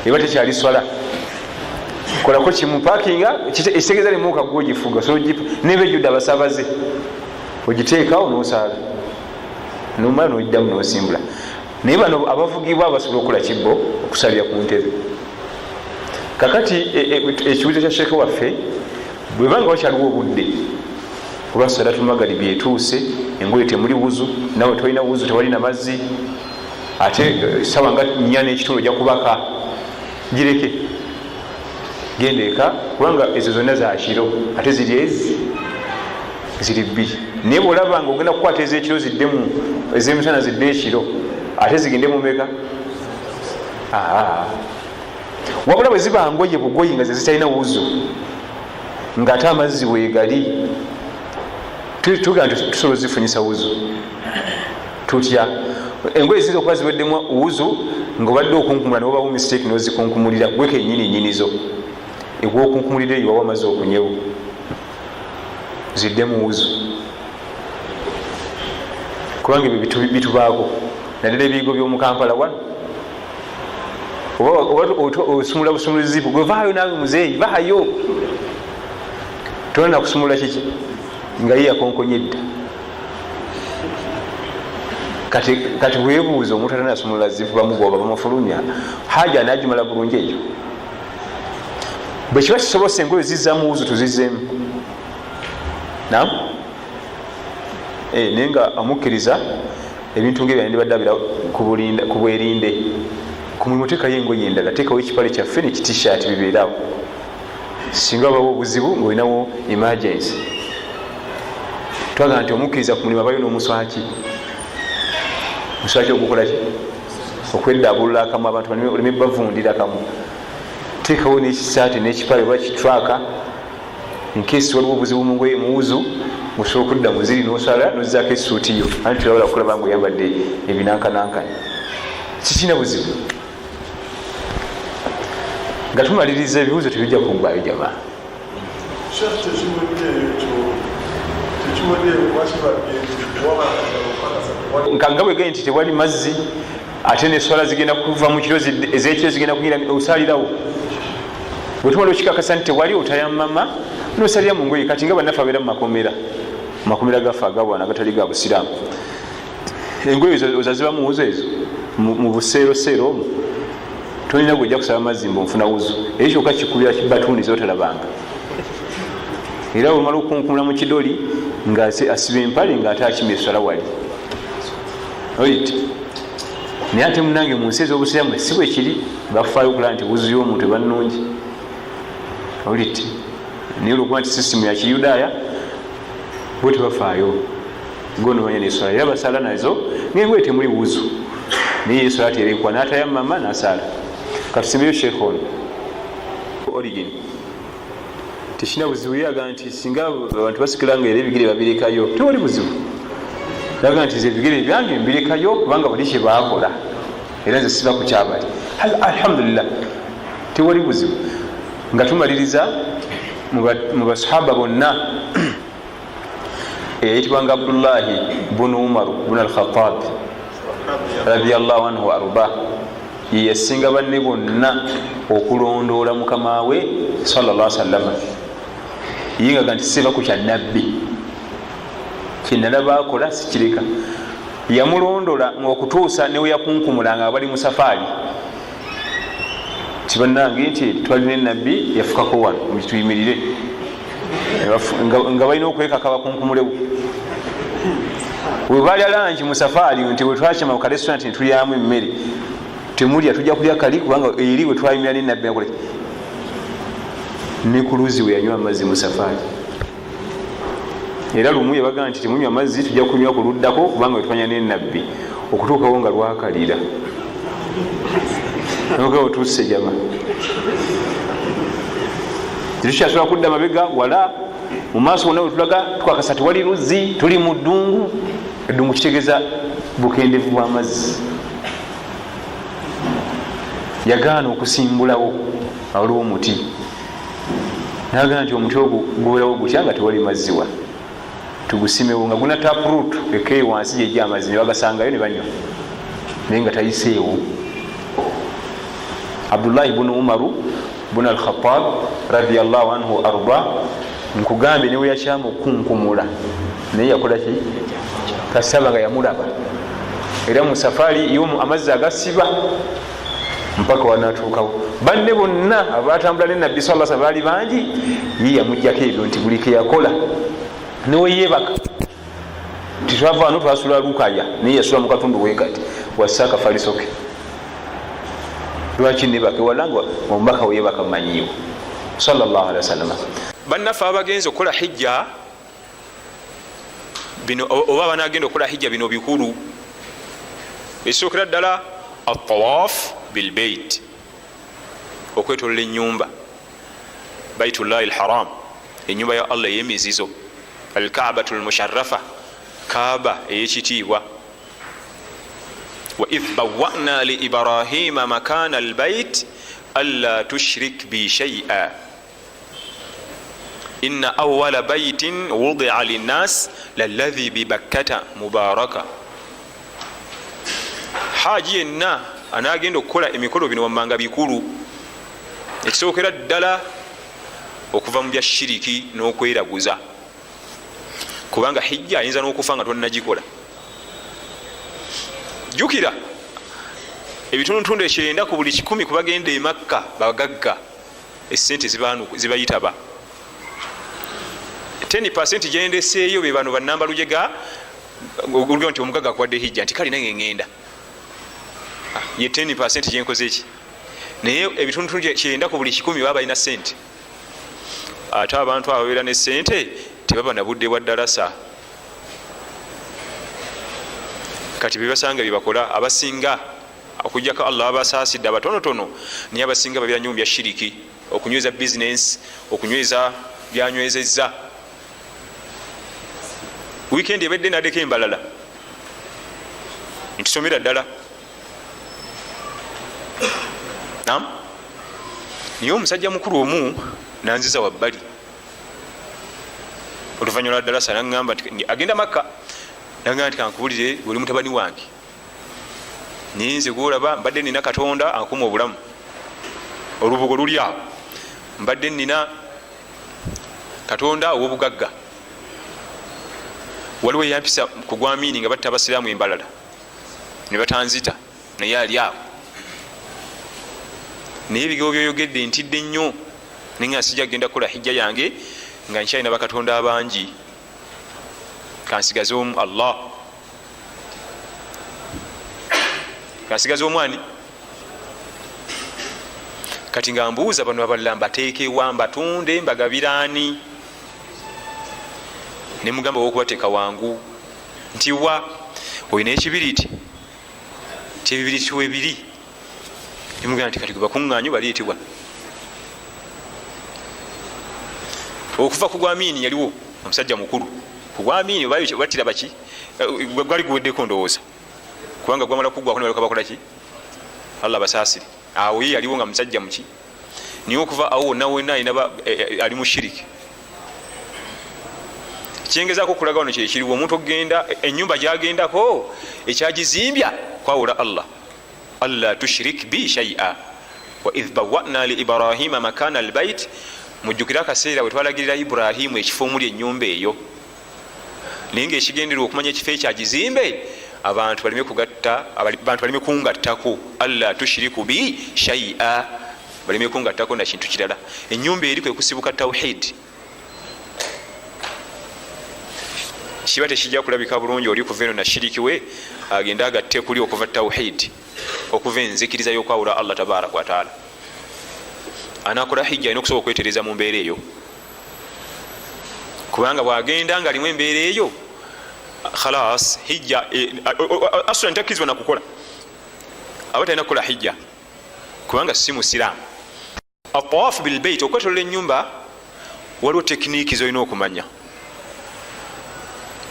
eba tekyali swala kolako kimu pakinga ekitegeza limuka gwogifuga so nebejjudde abasabaze ogiteekawo nosaala nomala nogiddamu nosimbula naye bano abavugibwa abasobola okukola kibbo okusalira ku ntebe kakati ekibuzo kya sheeke waffe bwebanga wakyaliwo obudde kuba salatu magaribi etuuse engoye temuli wuzu nawe tolina wuzu tewali na mazzi ate sawa nga 4 n'ekitundu ojja kubaka gireke genda eka kubanga ezo zonna zakiro ate ziri ezi ziri bbiri naye bwolaba nga ogenda kukwata ezekiro ziddemu ezemisana zidde ekiro ate zigende mumeka wabula bwe ziba ngoye bugoyi nga zezitalina wuzu ngaate amazzi wegali tugaa nti tusobola zifunyisa wuzu tutya engoye ziza okuba ziweddemu wuzu ngaobadde okunkumula nobawo mistake nozikunkumulira gweka enyini nyinizo egwokunkumulira eyo wawa amaze okunyewo ziddemu wuzu kubanga ebyo bitubaako naddala ebiyigo by'omukampala wano osumula busumulizibu gwevaayo naawe muzeeyi vaayo tolina kusumula kiki nga ye yakonkonye dda kati webuuza omuntu atanasumula zivu bamugoba bamufulumya haja anagimala bulungi eyo bwe kiba kisobose engoyo zizzamu wuzu tuzizeemu nam naye nga amukkiriza ebintu ngaebyandibadde abira ku bwerinde ku mulimu teekayo engoye endala teekawo ekipale kyaffe nekitishaati bibeerawo singa wabawo obuzibu ngaolinawo emergency twaga nti omukkiriza ku mulimu abayo n'omuswaki muswaki ogukolaki okweddabulula akamu abantu oleme bavundira kamu teekawo n'ekisaati n'ekipale oba kitwaka nkesi waliwo obuzibu mungoye muwuzu musobola okudda muziri nosala nozizaako esuutiyo anti tulabala okulaba nga oyambadde ebinankanankani kikina buzibu nga tumaliriza ebibuzo tebijja kuggwayo jamaa nkanga bwegaye nti tewali mazzi ate neswala zigenda kuva mu kiro ezekiro zigenda kugira osalirawo bwetumala okikakasa nti tewali otayamama nosalira mu ngoye kati nga bannaffe abeera mumakomera gaffe agabwana agatali ga busiraamu engoye ozaziba mu wuzu ezo mu buseeroseero omwo tolina gwe ojja kusaba mazzi mbu nfuna wuzu eyo kyokka kikubira batuuni zotalabanga era olumala okunkumula mu kidoli nga asiba empale ngaate akima eswala wali oit naye ate munange mu nsi ez'obusiraamu si bwe kiri bafaayo okulaba nti wuzu y'omuntu ebannungi olit naye olwokuba nti sisitemu ya kiyudaaya bo tebafaayo gonomanya neswala era basala nazo ngengoye temuli wuzu naye eswala terekwa n'atayamama n'asala katusembeyo sheekh ono origin tekina buzibu yaga nti singa abantu basikira nga era ebigere babirekayo tewali buzibu yaga nti ze ebigere byange mbirekayo kubanga buli kye baakola era nze siba kukyabali alhamdulillah tewali buzibu nga tumaliriza mu basahaba bonna eyitibwanga Abdullahi bunu Umaru bunu al-Khattab radiyallahu anhu arba yeyasinga banne bonna okulondoola mukama we sallallahu alaihi wasallam yingaga nti siba ku kyannabbi kyenalaba akola sikireka yamulondola okutuusa newe yakunkumulanga abali mu safaari kibannange nti twalina enabbi yafukako wano mukituyimirire nga balina okwekaka bakunkumulewo webaali alangi mu safaari nti wetwakima ku karestaurant netulyamu emmere temulya tujja kulya kali kubanga eri wetwayimira nenabbi nakole ne ku luzi we yanywa amazzi mu safaari era lumu yabaga nti temunywa amazzi tujja kunywa ku luddako kubanga wetwanya nenabbi okutuukawo nga lwakalira noga otuuse jama tetukyasobola kudda mabega wala mu maaso wonna wetulaga tukakasa tewali luzzi tuli mu ddungu eddungu kitegeeza bukendevu bw'amazzi yagaana okusimbulawo awaliwo omuti nagana nti omuti ogwo gubeerawo gutya nga tewali mazziwa tugusimewo nga guna taproot ekeye wansi gyejja amazzi nebagasangayo ne banywa naye nga tayiseewo Abdullahi bunu Umaru bun al-Khattab radiyallahu anhu arda, nkugambye niwe yakyama okunkumula naye yakolaki kasaba nga yamulaba, era mu safari yomu amazzi agasiba mpaka wanatuukawo. Banne bonna abatambula ne nabbi sallallahu alaihi wasallam bali bangi, ye yamujjako ebyo nti buli ke yakola newe yeebaka. Titwava wano twasula lukaya naye yasula mu katundu wekati wasaaka falisoke. Lwaki nebake walanga omubaka weyebaka mumanyiiwo sallallahu alaihi wasallam. Bannaffe abagenzi okukola hijja bino oba banagenda okukola hijja bino bikulu. Esookera ddala at-tawaaf bilbeit, okwetolola ennyumba baitullahi alharam, ennyumba ya Allah ey'emizizo, alkaabatu almusharrafa, kaaba ey'ekitiibwa. wa idh bawwa'na li ibrahima makana albait alla tushrik bi shay'a inna awwala baitin wudi'a linnas lalladhi bibakkata mubaraka. Haji yenna anagenda okukola emikolo bino wammanga bikulu. Ekisookera ddala okuva mu bya shiriki n'okweraguza, kubanga hijja ayinza n'okufa nga tonnagikola. Jukira ebitundutundu 90 ku buli 100 kubagenda e Makka bagagga, esente zibayitaba. 10% gyendeseeyo be bano bannamba lujega, ogulga nti omugagga akwadde hijja nti kale nange ngenda, ye 10% gyenkoze eki. Naye ebitundutundu 90 ku buli 100 baba balina sente. Ate abantu ababeera ne sente tebaba na budde bwa ddalasa. Kati bebasanga byebakola abasinga okujjako Allah abasaasidde abatonotono, naye abasinga babeera nyumba ya shiriki, okunyweza business, okunyweza byanywezezza. Weekend ebedde nadeko embalala ntisomera ddala. Naam, niye omusajja mukulu omu nanziza wabbali oluvannyuma lwa ddalasa naŋŋamba nti agenda Makka, naŋŋamba nti kankubulire oli mutabani wange, ninze gwolaba mbadde nina Katonda ankuma obulamu, olubugo luli awo, mbadde nina Katonda ow'obugagga, waliwo eyampisa ku gwamiini nga batta abasiraamu embalala ne batanzita, naye ali awo. Naye ebigambo byoyogedde ntidde nnyo, nenga sijja kugenda kukola hijja yange nga nkyalina bakatonda abangi, kansigaze omu Allah, kansigaze omwani. Kati nga mbuuza bano abalala mbateekewa, mbatunde, mbagabiraani. Ne mugamba wokubateeka wangu nti wa olina ekibiriti ti ebibiriti webiri. Nemugamba nti kati gwe bakuŋŋaanyo baleetebwa. Okuva ku gwamiini yaliwo omusajja mukulu ku gwamiini battira baki, gwali guweddeko ndowooza, kubanga gwamala kuggwako nebaleka bakola ki, Allah basaasire. Awo ye yaliwo nga musajja muki, niye okuva awo wonna wonna alina ali mu shiriki. Kyengezaako okulaga wano kyekiriwo, omuntu okgenda ennyumba gyagendako ekyagizimbya kwawula Allah, alla tushrik bi shay'a wa idh bawwa'na li ibrahima makana albait. Mujjukira akaseera bwe twalagirira Ibrahimu ekifo omuli ennyumba eyo, naye ngaekigenderwa okumanya ekifo ekyagizimbe abantu baleme kugatta, abantu baleme kungattako, alla tushiriku bi shay'a, baleme kungattako na kintu kirala. Ennyumba eri kwe kusibuka tawhid. Kiba tekijja kulabika bulungi oli kuva eno na shiriki we agenda agatte kuli okuva tawhid, okuva enzikiriza y'okwawula Allah tabaraka wa taala. Anakola hijja alina okusobola okwetereza mu mbeera eyo, kubanga bwagenda nga alimu embeera eyo khalas hijja asula ntakkirizibwa nakukola, aba talina kukola hijja kubanga si musiraamu. At-tawaaf bilbeit, okwetolola ennyumba waliwo tekiniiki zolina okumanya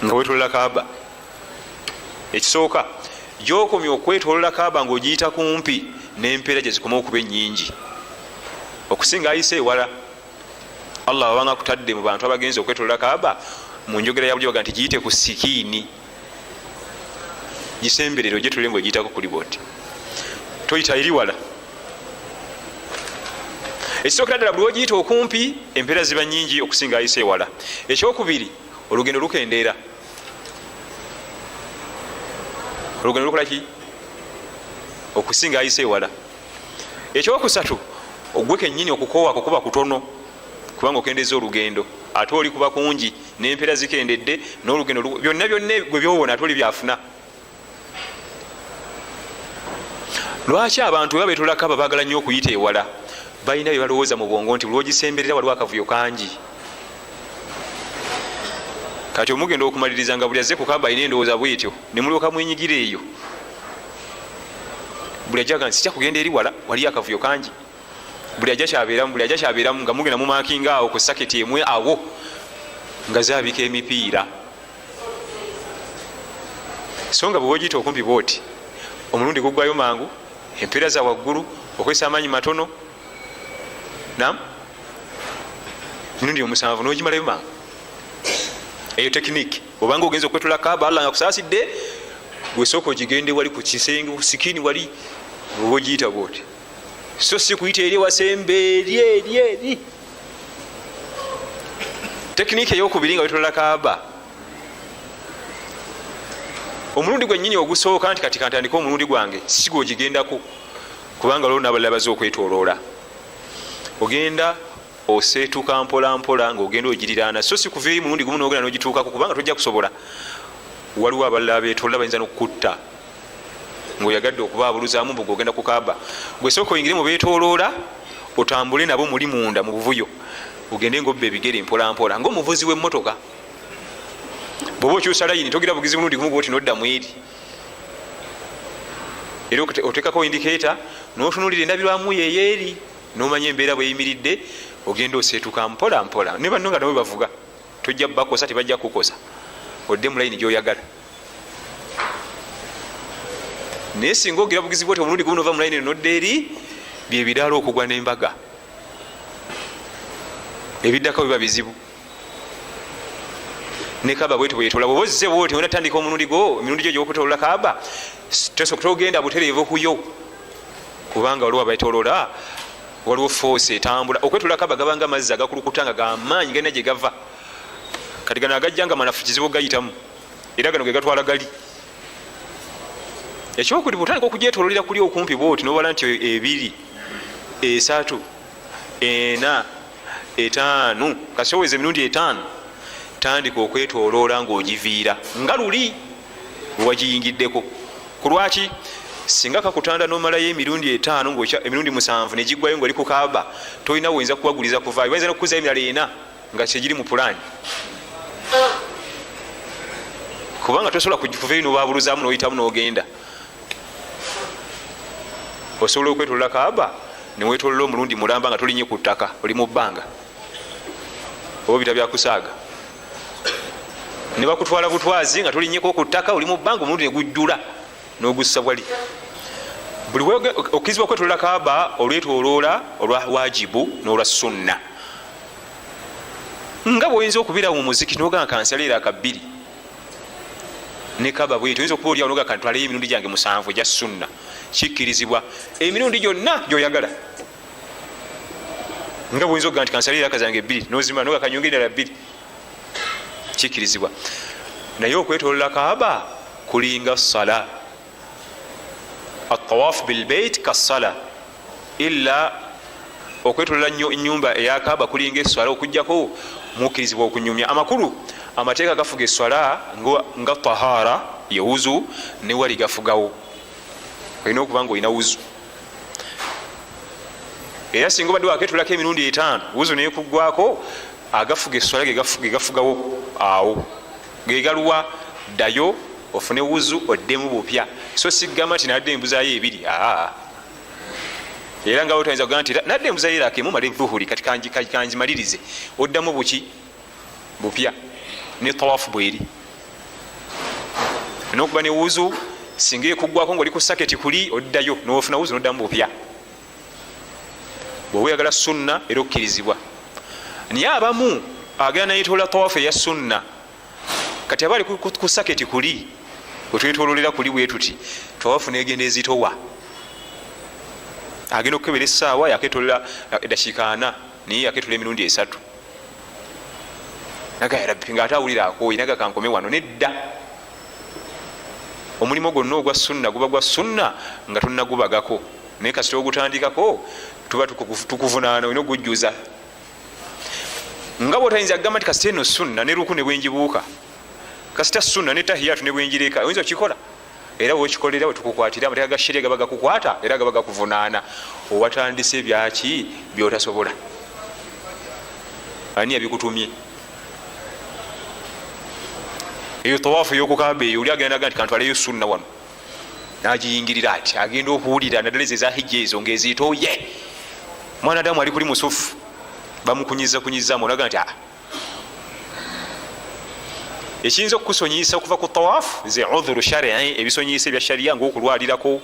nga wetolola Kaaba. Ekisooka gyokomya okwetolola Kaaba ng'ogiyita kumpi n'empeera gye zikoma okuba ennyingi okusinga ayise ewala. Allah wabanga kutadde mu bantu abagenzi okwetolola Kaaba, mu njogera yabuli baga nti giyite ku sikiini, gisemberero gyetolole ng'ogiyitako kuli boti, toyita eri wala. ekisookera ddala buli wogiyita okumpi empeera ziba nyingi okusinga ayise ewala. Ekyokubiri olugendo lukendeera, olugendo lukolaki okusinga ayise ewala. Ekyokusatu ogwe kennyini okukoowa kukuba kutono kubanga okendeza olugendo ate oli kuba kungi n'empeera zikendedde n'olugendo byonna gwe byowona ate oli byafuna. Lwaki abantu baba betolako aba baagala nnyo okuyita ewala? Balina bye balowooza mu bwongo nti lwogisemberera waliwo akavuyo kangi. Kati omugenda okumaliriza nga buli azze ku kaba alina endowooza bwetyo ne mulyoka mwenyigira eyo. Buli ajjaga nti sijja kugenda eri wala wali akavuyo kangi. Buli ajja kyabeeramu nga mugenda mumakinga awo ku saketi emwe awo nga zaabika emipiira. So nga bwe wogiyita okumpi bwoti omulundi guggwayo mangu, empeera za waggulu, okozesa amaanyi matono. Nam mirundi omusanvu n'ogimalayo mangu. Eyo tekiniki obanga ogenza okwetula kaba Allah nga kusaasidde gwesooka ogigende wali ku kisenge sikini wali ogiyita bwoti. So si kuyita eri wasembe eri. Tekiniki eyokubiri nga wetula kaba omulundi gwennyini ogusooka nti kati kantandika omulundi gwange sigwe ogigendako kubanga lwo nabalala baze okwetoloola. Ogenda oseetuka mpola mpola ngaogenda ogiriraana. So si kuva eri mulundi gumu nogenda nogituukako kubanga tojja kusobola. Waliwo abalala betolola bayinza nokukutta ngaoyagadde okubaabuluzaamu mbuga ogenda kukaba. Gwe sooka oyingire mu beetoloola otambule nabo muli munda mu buvuyo ogende ngaobba ebigere mpola mpola ngaomuvuzi w'emmotoka. Bwoba okyusa layini togira bugizi mulundi gumu bwoti nodda mweri. Era oteekako indikeeta n'otunuulira endabirwamu yeyeeri nomanya embeera bweyimiridde ogenda oseetuka mpola mpola. Ne banno nga nabo bavuga tojja bakosa tebajja kukosa odde mu layini gy'oyagala. Naye singa ogira bugizi bwoti omulundi gumu nova mu layini nodda eri bye biraala okugwa n'embaga. Ebiddako biba bizibu. Ne kaba bweti bwetola bwoba ozze bwoti onatandika omulundi gwo emirundi gyo gyokutolola kaba tosooka togenda butereevu kuyo kubanga waliwo abaetolola waliwo force etambula. Okwetola kaba gabanga amazzi agakulukuta nga gamaanyi galina gye gava. Kati gano agajja nga manafu kizibu gayitamu era gano ge gatwala gali. Ekyokuli bwotandika okugyetololera kuli okumpi bwoti nobala nti 2, 3, 4, 5 kasoweza emirundi 5 tandika okwetoloola ngaogiviira nga luli wagiyingiddeko. Kulwaki? Singa kakutanda nomalayo emirundi 5 ng'okya emirundi 7 ne giggwayo ng'oli ku kaaba tolina woyinza kuwaguliza kuvaayo. Bayinza nokukuzayo emirala 4 nga kyegiri mu pulaani kubanga tosobola kuvayo nobaabuluzaamu noyitamu n'ogenda. Osobola okwetolola kaaba newetolola omulundi mulamba nga tolinye ku ttaka oli mu bbanga oba bita byakusaaga. Ne bakutwala butwazi nga tolinyeko ku ttaka oli mu bbanga omulundi ne gujjula n'ogussa bwali. Buli okkirizibwa okwetolola kaaba olwetoloola olwa wajibu n'olwa sunna. Nga bwoyinza okubeera mu muziki nogamba kansaleera akabbiri ne kaaba bwetyo oyinza okuba oliawo nogamba kantwaleyo emirundi gyange 7 egya sunna. Kikkirizibwa emirundi gyonna gyoyagala. Nga bwoyinza okuga nti kansaleera akazange 2 nozima noga kanyongerera 2 kikkirizibwa. Naye okwetolola kaaba kulinga sala. At-tawaf bilbait kasala illa okwetolola nyumba eya kaaba kulinga eswala okujjako mukkirizibwa okunyumya. Amakulu amateeka gafuga eswala nga tahara yewuzu ne wali gafugawo. Olina okuba nga olina wuzu. Era singa obadde waketolako emirundi 5 wuzu nekuggwako agafuga eswala ge gafugawo awo gegaluwa ddayo ofune wuzu oddemu bupya. So sigamba ti nadde embuzaayo 2 era nga otayinza kugamba nti nadde embuzaayo erakemu male dhuhuri kati kanjimalirize oddamu buki bupya. Ne tawafu bweri nokuba ne wuzu singa ekuggwako ngaoli ku saketi kuli oddayo nofuna wuzu noddamu bupya. Bwoba oyagala sunna era okkirizibwa. Naye abamu agenda nayetolola tawafu eya sunna kati aba ali ku saketi kuli wetwetololera kuli bwe tuti tawafu negenda ezitowa agenda okukebera essaawa yaketolera eddakiika 4 naye yaketolera emirundi 3 nagaya rabbi nga ate awulira akooyi naga kankome wano nedda. Omulimu gwonna ogwa sunna guba gwa sunna nga tonnagubagako, naye kasita ogutandikako tuba tukuvunaana, olina ogujjuza. Nga bwotayinza kugamba nti kasita eno sunna ne ruku ne bwenjibuuka, kasita sunna ne tahiyatu ne bwenjireka, oyinza okikola. Era wekikolera wetukukwatira amateeka ga shariya gaba gakukwata era gaba gakuvunaana. Owatandise byaki byotasobola, ani yabikutumye? Eyo tawaafu ey'okukaaba eyo oli agenda nti kantwaleyo sunna wano, nagiyingirira ati agenda okuwulira naddala ezo eza hijja ezo ng'ezitooye. Mwanadamu ali kuli musufu, bamukunyizamu olaga nti ekiyinza okukusonyiyisa okuva ku tawaafu ze udhuru shari'i, ebisonyiyisa ebya shariya ngaokulwalirako,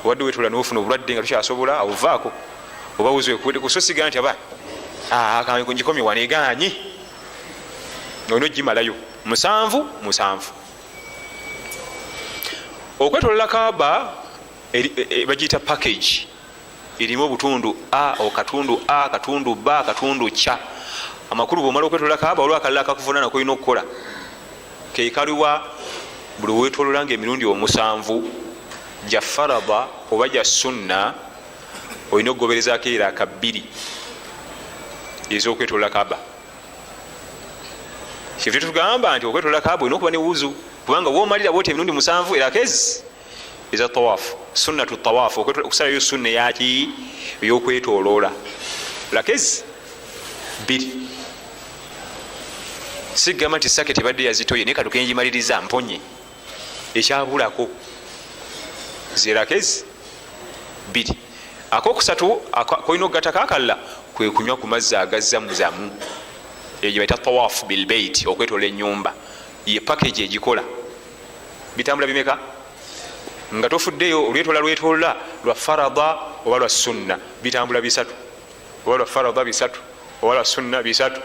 obadde wetula n'ofuna obulwadde nga tukyasobola awuvaako, oba wezekusiga nti aba njikomye waneganyi, olina ogimalayo 7. Okwetolola kaaba bagiyita package, erimu obutundu A, okatundu A, katundu B, katundu C. Amakulu bwomala okwetolola kaaba olwo akalala akakuvunaana kolina okukola kekaliwa buli wetolola nga emirundi 7 gya farada oba gya sunna, olina okugoberezaako eraka 2 ez'okwetolola kaaba. Kyeva tugamba nti okwetolola kaaba olina okuba ne wuzu, kubanga womalira bwoti emirundi 7 eraka eza tawaafu, sunnatu tawaafu, okusalayo sunna yaki eyokwetoloola, lakezi 2. Sigamba nti saketi ebadde yazitoye naye katuke njimaliriza mponye, ekyabulako zirakezi 2. Akokusatu kolina okugatako akalala kwe kunywa ku mazzi agazzamuzamu, eyo bayita tawaafu bilbeit, okwetolola ennyumba, ye package egikola. Bitambula bimeka? Nga tofuddeyo olwetolola lwa farada oba lwa sunna, bitambula 3, oba lwa farada 3 oba lwa sunna 3.